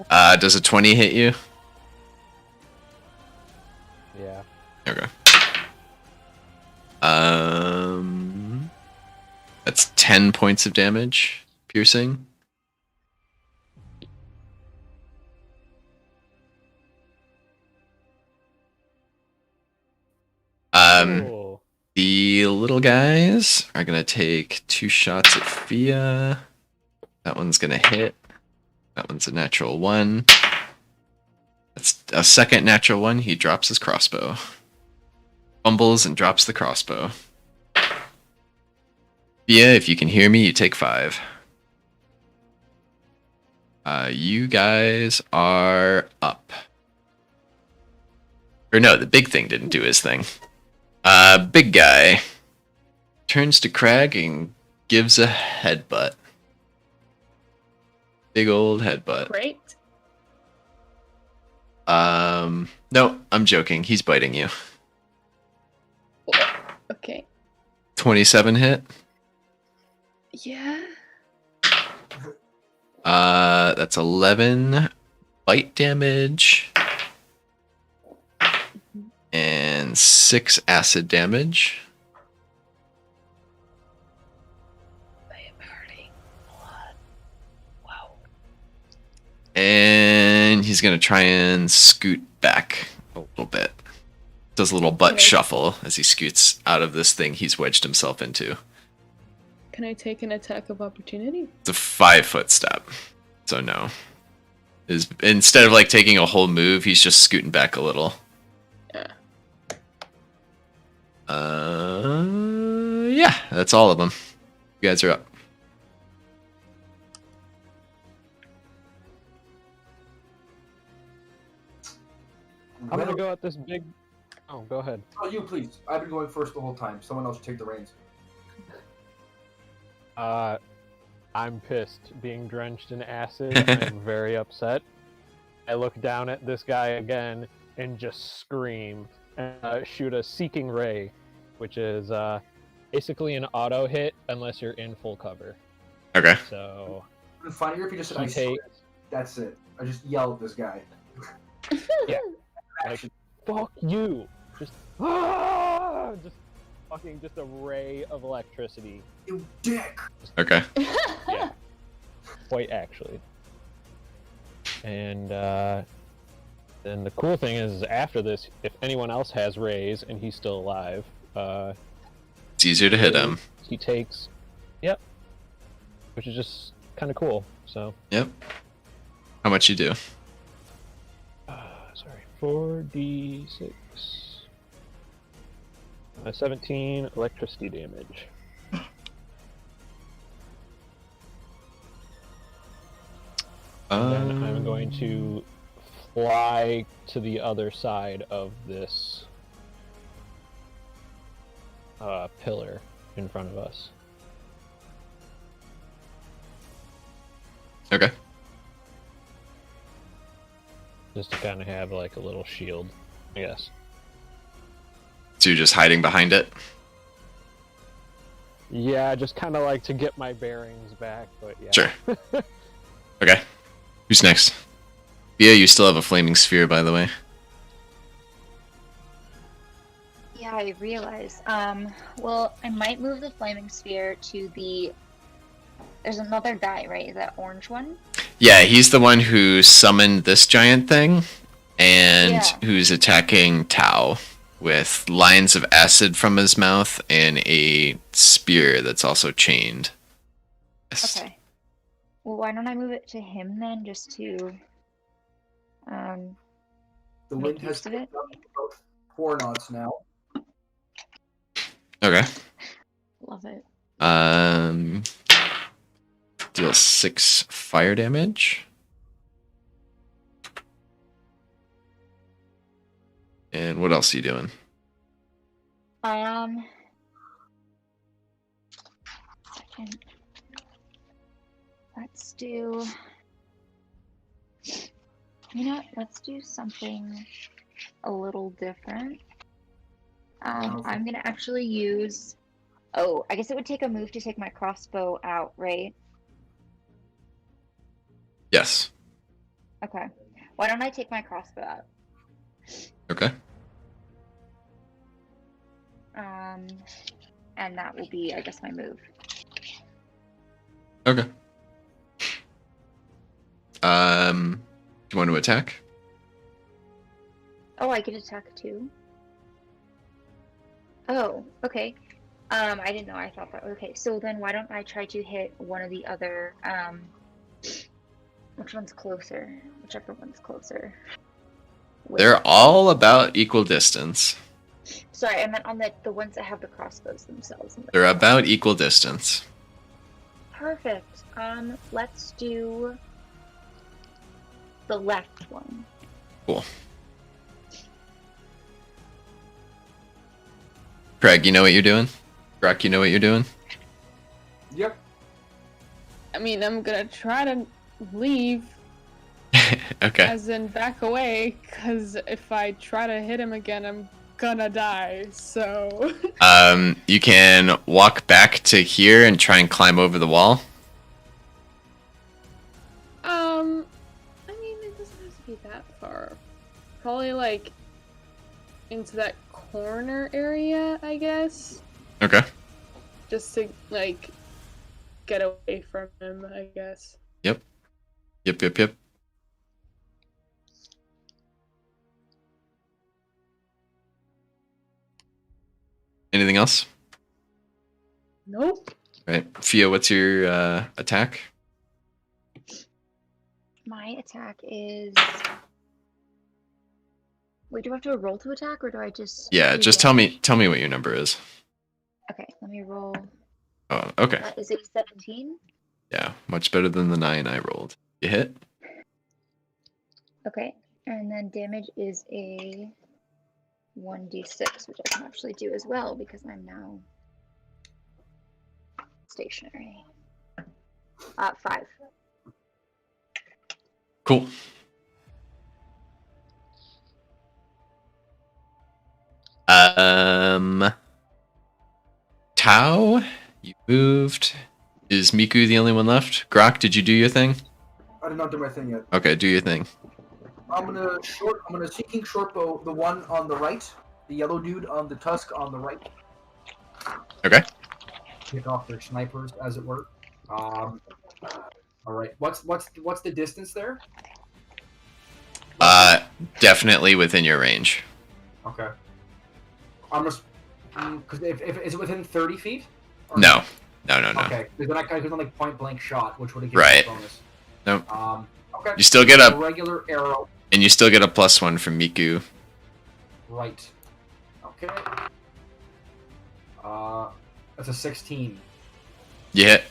Does a 20 hit you? Yeah. Okay. That's 10 points of damage, piercing. Oh. The little guys are gonna take 2 shots at Fia. That one's gonna hit. That one's a natural 1. That's a second natural 1. He drops his crossbow. Fumbles and drops the crossbow. Fia, if you can hear me, you take 5. You guys are up. Or no, the big thing didn't do his thing. Big guy turns to Crag and gives a headbutt. Big old headbutt. Great. No, I'm joking. He's biting you. Okay. 27 hit. Yeah. That's 11 bite damage. And 6 acid damage. I am hurting a lot. Wow. And he's gonna try and scoot back a little bit. Does a little butt Okay. shuffle as he scoots out of this thing he's wedged himself into. Can I take an attack of opportunity? It's a 5-foot step. So no. Instead of like taking a whole move, he's just scooting back a little. Yeah. Yeah, that's all of them. You guys are up. I'm gonna go at this big. Oh, go ahead. Oh, you please. I've been going first the whole time. Someone else should take the reins. I'm pissed, being drenched in acid. I'm very upset. I look down at this guy again and just scream and shoot a Seeking Ray, which is basically an auto hit unless you're in full cover. Okay. So It would be funnier if you just said, You I take- swear. That's it. I just yelled at this guy. Yeah. like, fuck you. Just fucking just a ray of electricity. You dick! Okay. Yeah. Quite actually. And then the cool thing is after this, if anyone else has raise and he's still alive, It's easier to hit him. he takes, yep, which is just kind of cool. So Yep. How much you do? sorry, 4d6, 17 electricity damage. And then I'm going to fly to the other side of this pillar in front of us. Okay. Just to kind of have like a little shield, I guess. So you're just hiding behind it? Yeah, just kind of like to get my bearings back, but yeah. Sure. Okay. Who's next? Yeah, you still have a flaming sphere, by the way. Yeah, I realize. Well, I might move the flaming sphere to the. There's another guy, right? Is that orange one? Yeah, he's the one who summoned this giant thing, and Yeah. who's attacking Tau with lines of acid from his mouth and a spear that's also chained. Yes. Okay. Well, why don't I move it to him then, just to The make wind has use of it? picked up about 4 knots now. Okay. Love it. Deal 6 fire damage. And what else are you doing? Second. Let's do. You know what? Let's do something a little different. I'm gonna actually use. Oh, I guess it would take a move to take my crossbow out, right? Yes. Okay. Why don't I take my crossbow out? Okay. And that will be, I guess, my move. Okay. Do you want to attack? Oh, I get attack too. Oh, okay. I didn't know. I thought that. Okay, so then why don't I try to hit one of the other? Which one's closer? Whichever one's closer. They're all about equal distance. Sorry, I meant on the ones that have the crossbows themselves. They're about equal distance. Perfect. Let's do the left one. Cool. Craig, you know what you're doing? Brock, you know what you're doing? Yep. I mean, I'm gonna try to leave, Okay. as in back away, because if I try to hit him again, I'm gonna die, so... You can walk back to here and try and climb over the wall. I mean, it doesn't have to be that far. Probably, like, into that corner area, I guess. Okay. Just to, like, get away from him, I guess. Yep. Anything else? Nope. Right. Fia, what's your attack? My attack is. Wait, do I have to roll to attack, or do I just? Yeah, do just damage? tell me what your number is. Okay, let me roll. Oh, okay. Is it 17? Yeah, much better than the 9 I rolled. You hit? Okay, and then damage is a 1d6, which I can actually do as well because I'm now stationary. 5. Cool. Tau, you moved. Is Miku the only one left? Grok, did you do your thing? I did not do my thing yet. Okay, do your thing. I'm gonna seeking shortbow the one on the right, the yellow dude on the tusk on the right. Okay. Pick off their snipers, as it were. All right. What's the distance there? definitely within your range. Okay. I'm just because if is it within 30 feet? Or No. No. Okay, because then I could have like point blank shot, which would have given Right. me a bonus. Nope. Okay. You still get a regular arrow. And you still get a +1 from Miku. Right. Okay. That's a 16. You hit.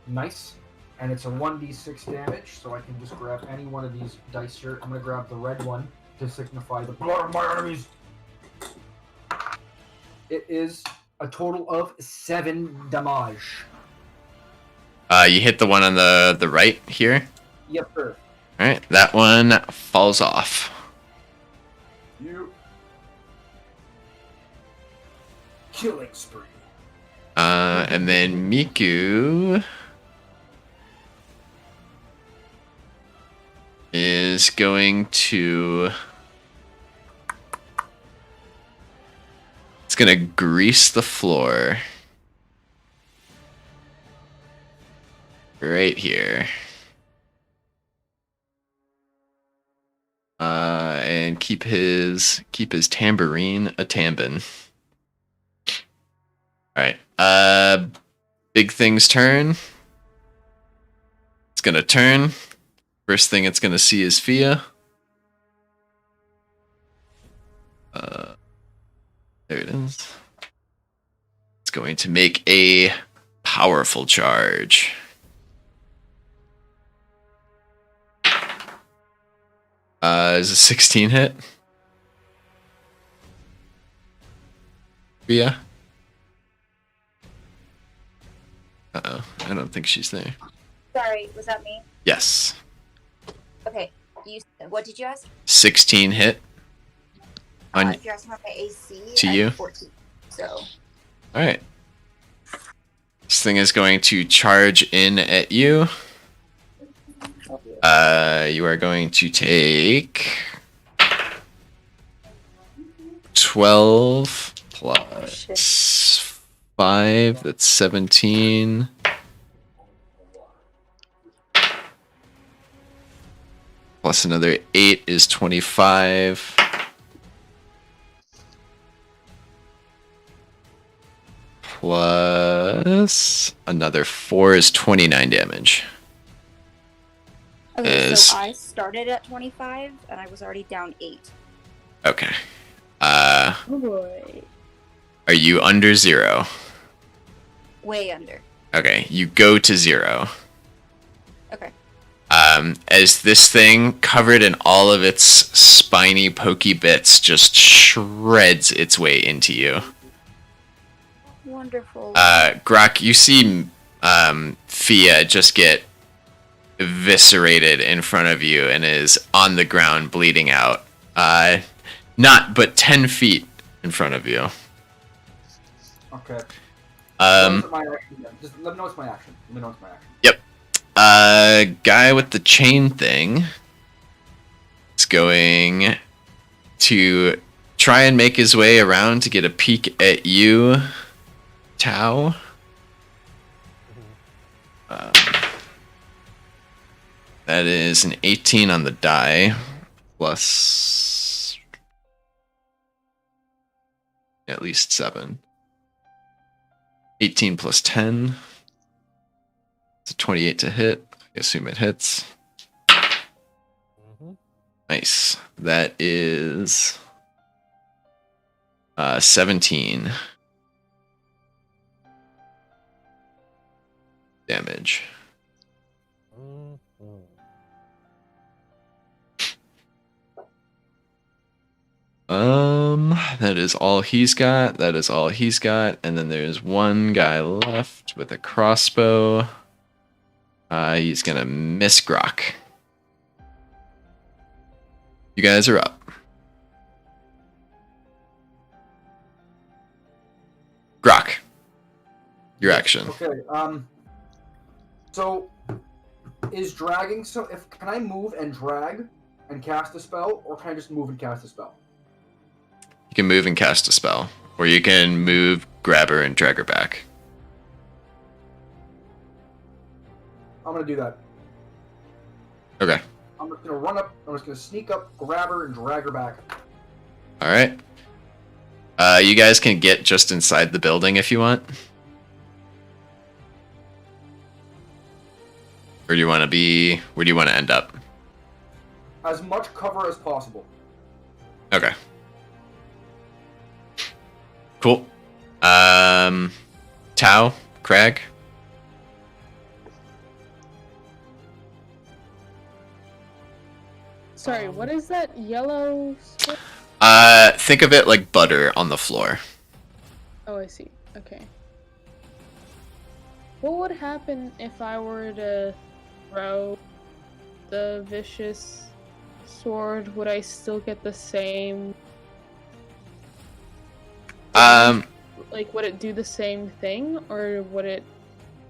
Nice. And it's a 1d6 damage, so I can just grab any one of these dice here. I'm gonna grab the red one to signify the blood of my enemies. It is a total of 7 damage. You hit the one on the right here. Yep, sir. All right, that one falls off. You. Killing spree. And then Miku is going to. It's gonna grease the floor. Right here. And keep his tambourine a tambin. Alright. Big thing's turn. It's gonna turn. First thing it's gonna see is Fia. There it is. It's going to make a powerful charge. Is a 16 hit? Fia? Uh-oh, I don't think she's there. Sorry, was that me? Yes. Okay, what did you ask? 16 hit. If you're asking about my AC, To I you? have 14. So, Alright. This thing is going to charge in at you. You are going to take 12 plus 5, that's 17. Plus another 8 is 25. Plus another 4 is 29 damage. okay, so I started at 25 and I was already down 8. Okay. Oh boy. Are you under 0? Way under. Okay, you go to 0. Okay. As this thing, covered in all of its spiny, pokey bits, just shreds its way into you. Wonderful. Grok, you see Fia just get eviscerated in front of you and is on the ground bleeding out. Not but 10 feet in front of you. Okay. Um, My action, then. Just let me know it's my action. Let me know it's my action. Yep. Guy with the chain thing is going to try and make his way around to get a peek at you, Tao. That is an 18 on the die, plus at least 7. 18 plus 10. It's a 28 to hit. I assume it hits. Nice. That is 17 damage. That is all he's got. That is all he's got. And then there's one guy left with a crossbow. He's gonna miss Grok. You guys are up. Grok. Your action. Okay. So is dragging? So can I move and drag and cast a spell, or can I just move and cast a spell? You can move and cast a spell, or you can move, grab her, and drag her back. I'm gonna do that. Okay. I'm I'm just gonna run up. I'm just gonna sneak up, grab her, and drag her back. All right. You guys can get just inside the building if you want. Where do you want to be? Where do you want to end up? As much cover as possible. Okay. Cool. Tau, Crag. Sorry, what is that yellow stuff? Think of it like butter on the floor. Oh, I see. Okay. What would happen if I were to throw the vicious sword? Would I still get the same? Like, would it do the same thing, or would it?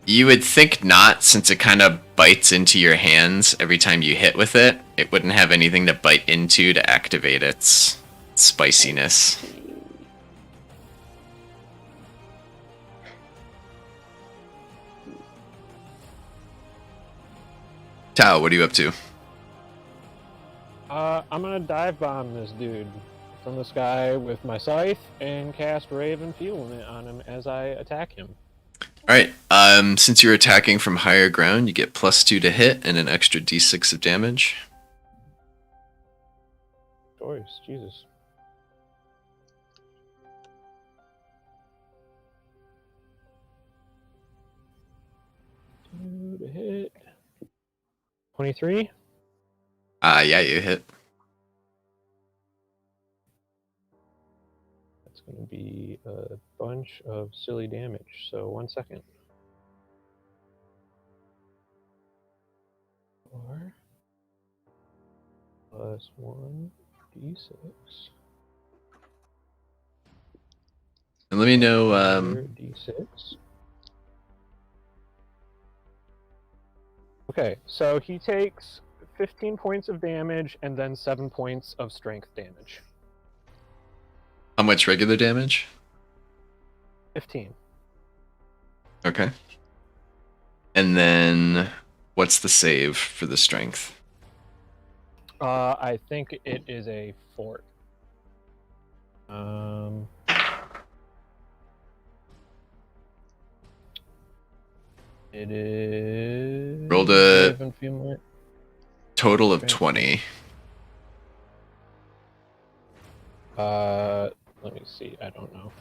You would think not, since it kind of bites into your hands every time you hit with it. It wouldn't have anything to bite into to activate its spiciness. Tao, what are you up to? I'm gonna dive bomb this dude from the sky with my scythe and cast Ray of Enfeeblement on him as I attack him. Alright, since you're attacking from higher ground, you get +2 to hit and an extra d6 of damage. Choice, Jesus. Two to hit. 23. Yeah, you hit. That's going to be a bunch of silly damage. So 1 second. 4 plus 1 d6. And let me know, Another d6. Okay, so he takes 15 points of damage and then 7 points of strength damage. how much regular damage? 15. Okay. And then, what's the save for the strength? I think it is a fort. It is. Rolled a total of 20. Let me see. I don't know.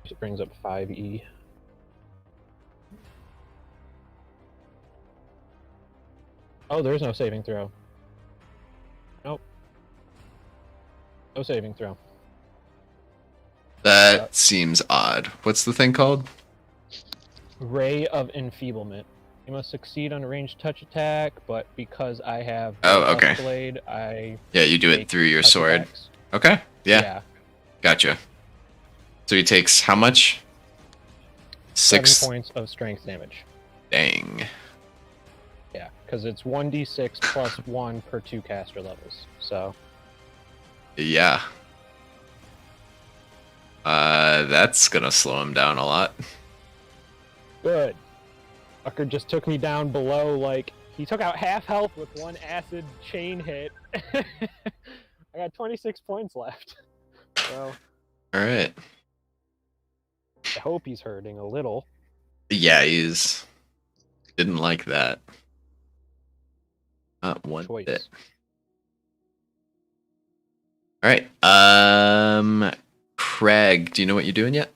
It brings up 5e. Oh, there's no saving throw. Nope. No saving throw. That seems odd. What's the thing called? Ray of Enfeeblement. You must succeed on a ranged touch attack, but because I have Oh, okay. Blade, I Yeah, you do it make through your touch sword. attacks. Okay, yeah, gotcha. So he takes how much? 6 7 points of strength damage. Dang. Yeah, because it's 1d6 plus 1 per 2 caster levels. So Yeah. That's gonna slow him down a lot. good. Fucker just took me down below, like, he took out half health with 1 acid chain hit. I got 26 points left. So Alright. I hope he's hurting a little. Yeah, didn't like that. Not one Choice. bit. Alright, Craig, do you know what you're doing yet?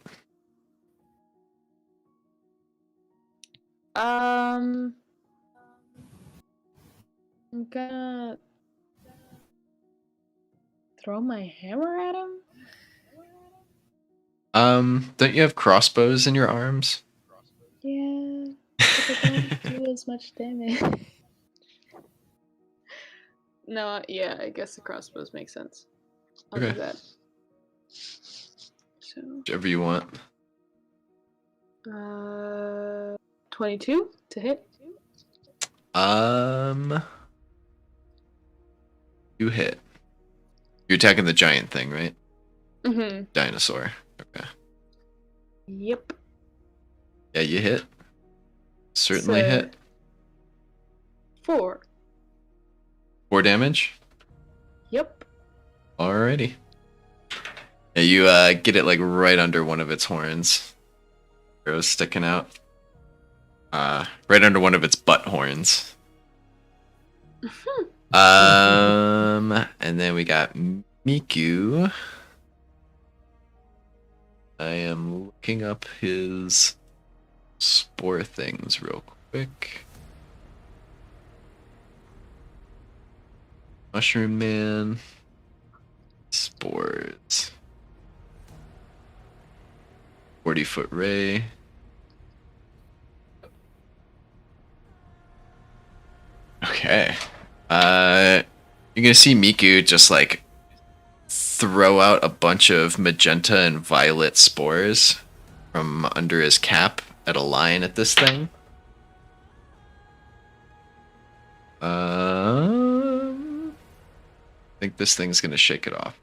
I'm gonna throw my hammer at him. Don't you have crossbows in your arms? Yeah, but they don't do as much damage. No, yeah, I guess the crossbows make sense. I'll Okay. do that. So, Whichever you want. 22 to hit. You hit. You're attacking the giant thing, right? Mm-hmm. Dinosaur. Okay. Yep. Yeah, you hit. Certainly So, hit. 4. 4 damage. Yep. Alrighty. Yeah, you get it like right under one of its horns. Arrow's sticking out. Right under one of its butt horns. And then we got Miku. I am looking up his spore things real quick. Mushroom Man. Spores. 40-foot ray. Okay. You're gonna see Miku just like throw out a bunch of magenta and violet spores from under his cap at a line at this thing. I think this thing's gonna shake it off.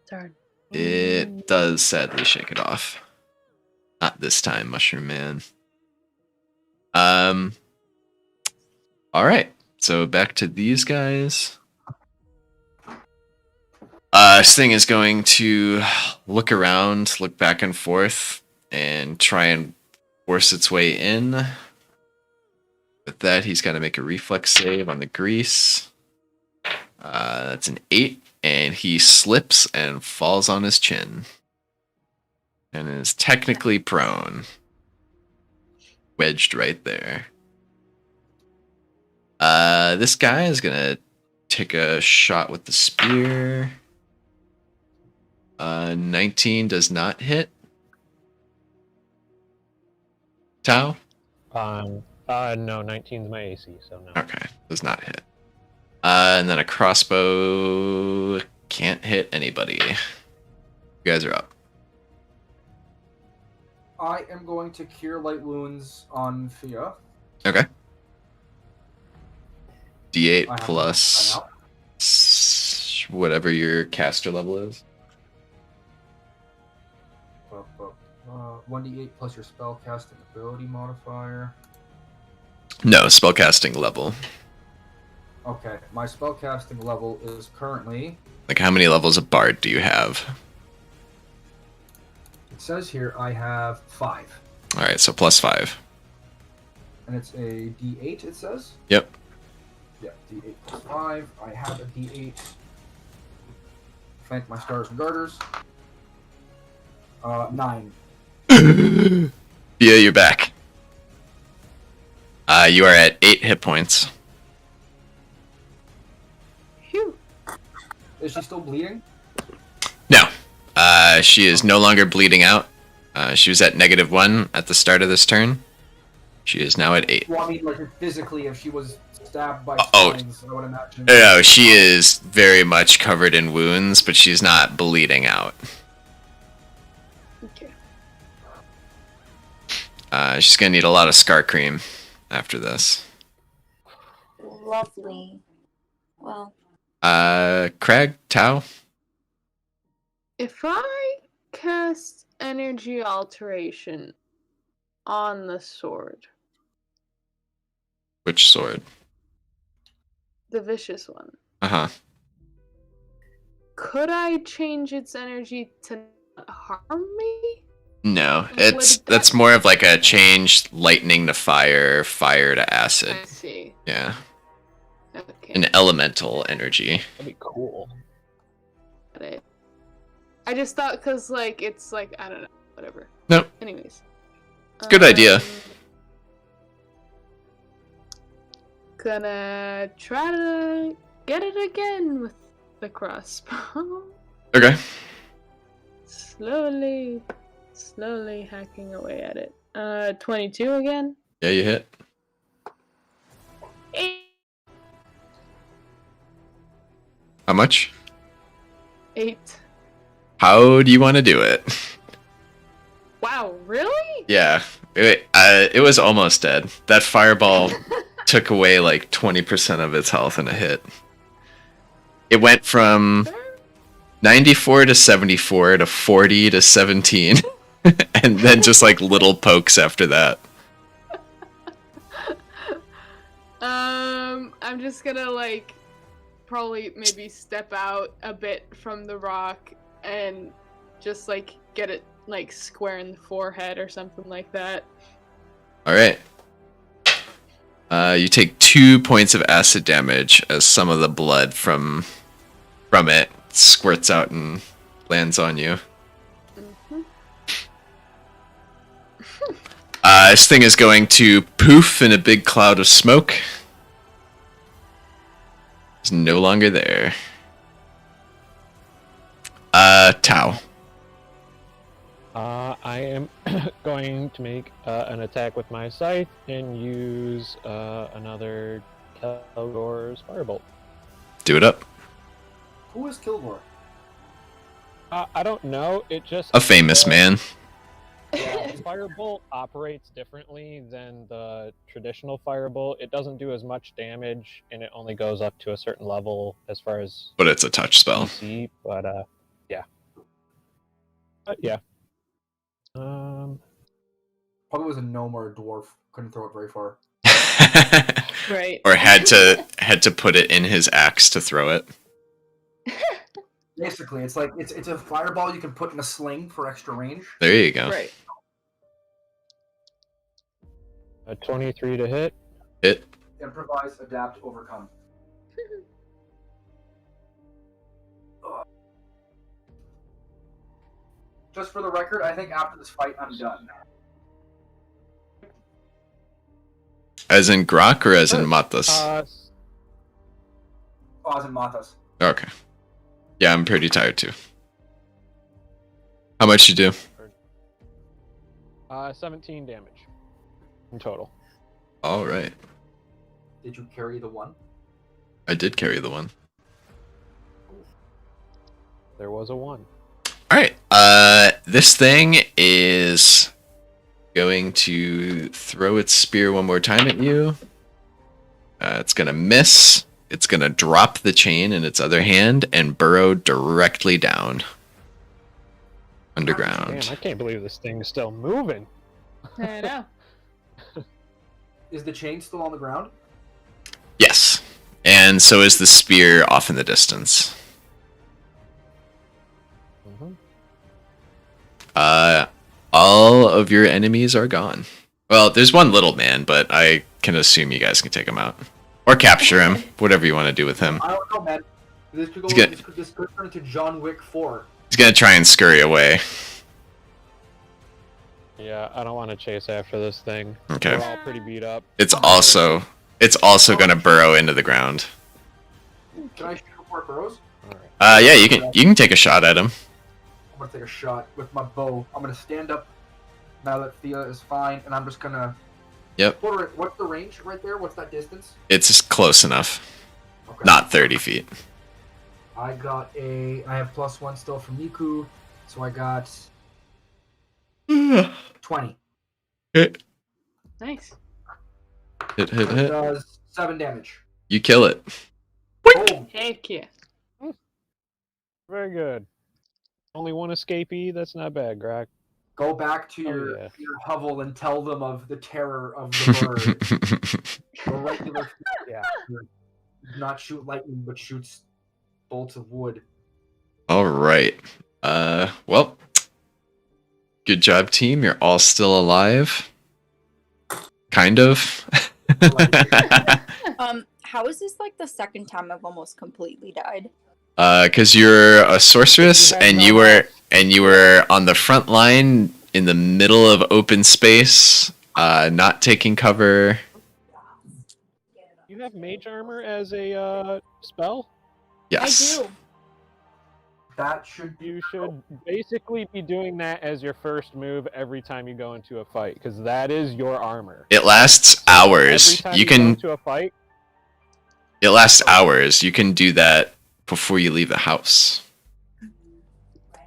Darn. It does sadly shake it off. Not this time, Mushroom Man. Alright. So back to these guys. This thing is going to look around, look back and forth, and try and force its way in. With that, he's got to make a reflex save on the grease. That's an 8, and he slips and falls on his chin. And is technically prone. Wedged right there. This guy is gonna take a shot with the spear. 19 does not hit. Tau? No, 19's my AC, so no. Okay, does not hit. And then a crossbow can't hit anybody. You guys are up. I am going to cure light wounds on Fia. Okay. D8 I have plus to find whatever your caster level is. out. 1d8 plus your spell casting ability modifier. No, spellcasting level. Okay, my spell casting level is currently. Like, how many levels of bard do you have? It says here I have 5. Alright, so plus 5. And it's a d8, it says? Yep. Yeah, d8 plus 5. I have a d8. Thank my stars and garters. 9. Yeah, you're back. You are at 8 hit points. Phew. Is she still bleeding? No. She is no longer bleeding out. She was at -1 at the start of this turn. She is now at 8. Well, I mean, like, physically, if she was stabbed by Oh. spines, I would imagine. No, she is very much covered in wounds, but she's not bleeding out. Okay. She's gonna need a lot of scar cream after this. Lovely. Well, Craig, Tau? If I cast energy alteration on the sword, Which sword? the vicious one, Uh-huh. could I change its energy to not harm me? No, Would that's that- more of like a change lightning to fire, fire to acid. I see. Yeah. Okay. An elemental energy. That'd be cool. Got it. I just thought because like it's like I don't know, whatever. Nope. Anyways. It's a good idea. Gonna try to get it again with the crossbow. Okay. slowly hacking away at it. 22 again. Yeah, you hit. 8. How much? 8. How do you want to do it? Wow, really? Yeah. It was almost dead. That fireball took away like 20% of its health in a hit. It went from 94 to 74 to 40 to 17. And then just like little pokes after that. I'm just gonna like probably maybe step out a bit from the rock and just like get it like square in the forehead or something like that. All right. You take 2 points of acid damage as some of the blood from it squirts out and lands on you. Mhm. This thing is going to poof in a big cloud of smoke. It's no longer there. Tau. I am going to make an attack with my scythe and use another Kelgor's Firebolt. Do it up. Who is Kilgore? I don't know. It just A famous man. Yeah, Firebolt operates differently than the traditional Firebolt. It doesn't do as much damage, and it only goes up to a certain level as far as But it's a touch spell. DC. But yeah. But yeah. Probably was a gnome or a dwarf. Couldn't throw it very far. Right. Or had to put it in his axe to throw it. Basically, it's like it's a fireball you can put in a sling for extra range. There you go. Right. A 23 to hit. Hit. Improvise, adapt, overcome. Just for the record, I think after this fight, I'm done. As in Grok or as in Matas? Oz and Matas. Okay. Yeah, I'm pretty tired too. How much you do? 17 damage in total. All right. Did you carry the one? I did carry the one. There was a 1. All right. This thing is going to throw its spear one more time at you. It's gonna miss. It's gonna drop the chain in its other hand and burrow directly down underground. Damn, I can't believe this thing's still moving. I know. Is the chain still on the ground? Yes, and so is the spear off in the distance. Mm-hmm. All of your enemies are gone. Well, there's one little man, but I can assume you guys can take him out. Or capture him, whatever you want to do with him. I don't know, man. This could, this could turn into John Wick 4. He's gonna try and scurry away. Yeah, I don't want to chase after this thing. Okay. We're all pretty beat up. It's also gonna burrow into the ground. Can I shoot before it burrows? Alright. Yeah, you can take a shot at him. I'm gonna take a shot with my bow. I'm gonna stand up now that Thea is fine, and I'm just gonna... Yep. What's the range right there? What's that distance? It's just close enough. Okay. Not 30 feet. I have +1 still from Miku, so I got 20. Hit, Nice. hit, It hit. does 7 damage. You kill it. Boom! Heck yeah. Very good. Only one escapee? That's not bad, Grok. Go back to yeah. your hovel and tell them of the terror of the bird. The regular Yeah. does not shoot lightning, but shoots bolts of wood. All right. Well, good job, team. You're all still alive. Kind of. How is this like the second time I've almost completely died? Because you're a sorceress and you were on the front line in the middle of open space, not taking cover. You have mage armor as a spell? Yes. I do. That should You should basically be doing that as your first move every time you go into a fight, because that is your armor. It lasts hours. Every time You go can. into a fight. It lasts hours. You can do that before you leave the house.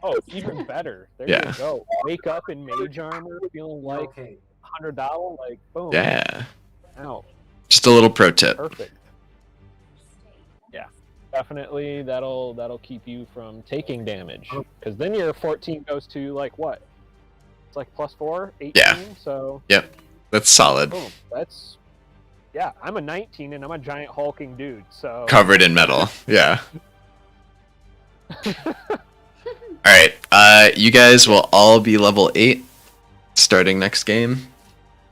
Oh, even better. There Yeah. you go. Wake up in mage armor, feeling like okay. $100, like boom. Yeah. Ow. Just a little pro tip. Perfect. Yeah. definitely that'll keep you from taking damage. Because then your 14 goes to like what? It's like +4, 18. Yeah. So That's solid. boom. That's I'm a 19 and I'm a giant hulking dude. So Covered in metal. Yeah. All right. You guys will all be level 8 starting next game.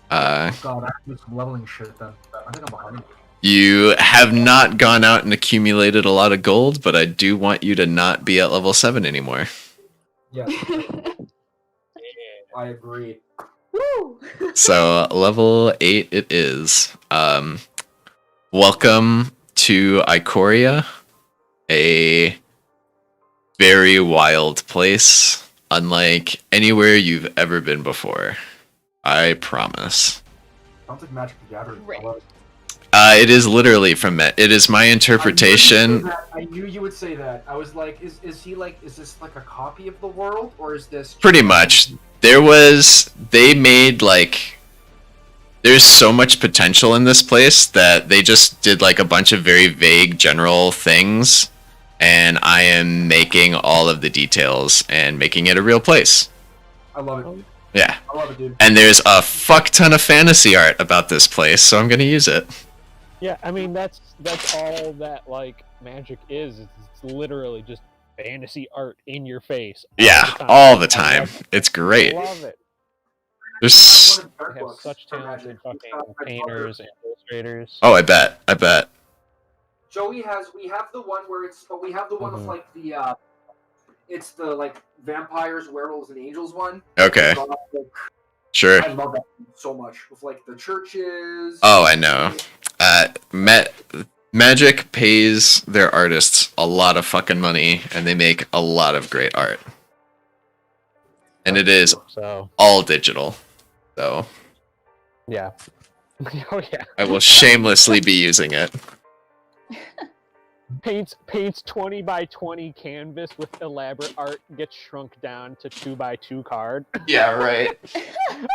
God, I do some leveling shit then. I think I'm behind. You have not gone out and accumulated a lot of gold, but I do want you to not be at level 7 anymore. Yes, I agree. Woo! So level 8 it is. Welcome to Ikoria, a very wild place, unlike anywhere you've ever been before. I promise. Sounds like Magic the Gathering. Right. It is literally from it. It is my interpretation. I knew you would say that. I was like, is this like a copy of the world, or is this Pretty much. They made like, there's so much potential in this place that they just did like a bunch of very vague general things, and I am making all of the details and making it a real place. I love it. Yeah. I love it, dude. And there's a fuck ton of fantasy art about this place, so I'm gonna use it. Yeah, I mean that's all that like magic is. It's literally just fantasy art in your face. Yeah, all the time. It's great. I love it. There's We have such talented fucking painters and illustrators. oh, I bet. Joey we have the one where we have the one with like the it's the like vampires, werewolves, and angels one. Okay. Sure. I love that so much with like the churches. Oh, I know. Magic pays their artists a lot of fucking money, and they make a lot of great art. And it is So all digital. So yeah. Oh yeah. I will shamelessly be using it. Paints 20 by 20 canvas with elaborate art, gets shrunk down to 2 by 2 card. Yeah, right.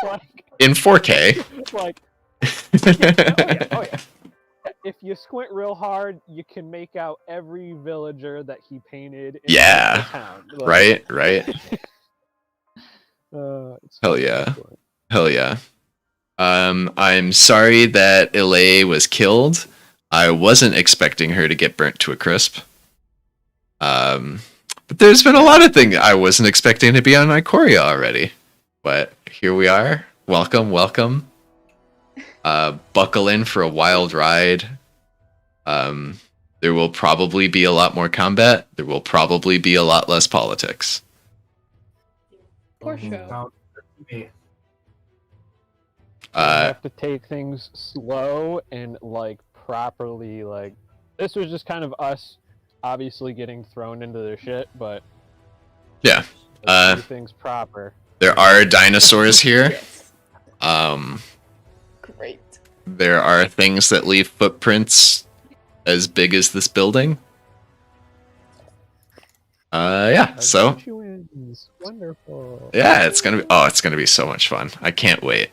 Like In 4K. like oh yeah. If you squint real hard, you can make out every villager that he painted in Yeah. the town. Like, Right. it's Hell yeah. Hell yeah. I'm sorry that Ilay was killed. I wasn't expecting her to get burnt to a crisp. But there's been a lot of things I wasn't expecting to be on Ikoria already. But here we are. Welcome. Buckle in for a wild ride. There will probably be a lot more combat. There will probably be a lot less politics. For sure. Sounds good to me. You have to take things slow and like properly. Like this was just kind of us, obviously getting thrown into their shit, but Yeah. let's do things proper. There are dinosaurs here. Yes. Great. There are things that leave footprints as big as this building. Yeah, so Wonderful. yeah, it's gonna be so much fun. I can't wait.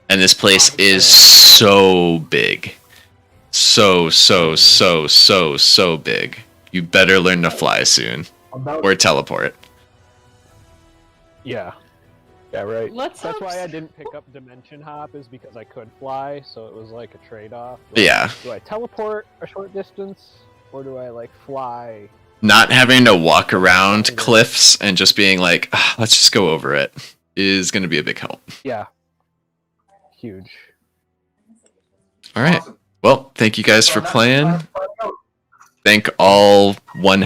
And this place is so big. So big. You better learn to fly soon. Or teleport. Yeah. Yeah, right. Let's That's hope why I so. didn't pick up Dimension Hop, is because I could fly, so it was like a trade-off. Yeah. Do I teleport a short distance, or do I like fly? Not having to walk around cliffs and just being like, let's just go over it is gonna be a big help. Yeah. Huge. Alright. Awesome. Well, thank you guys for So playing. that's- Thank all one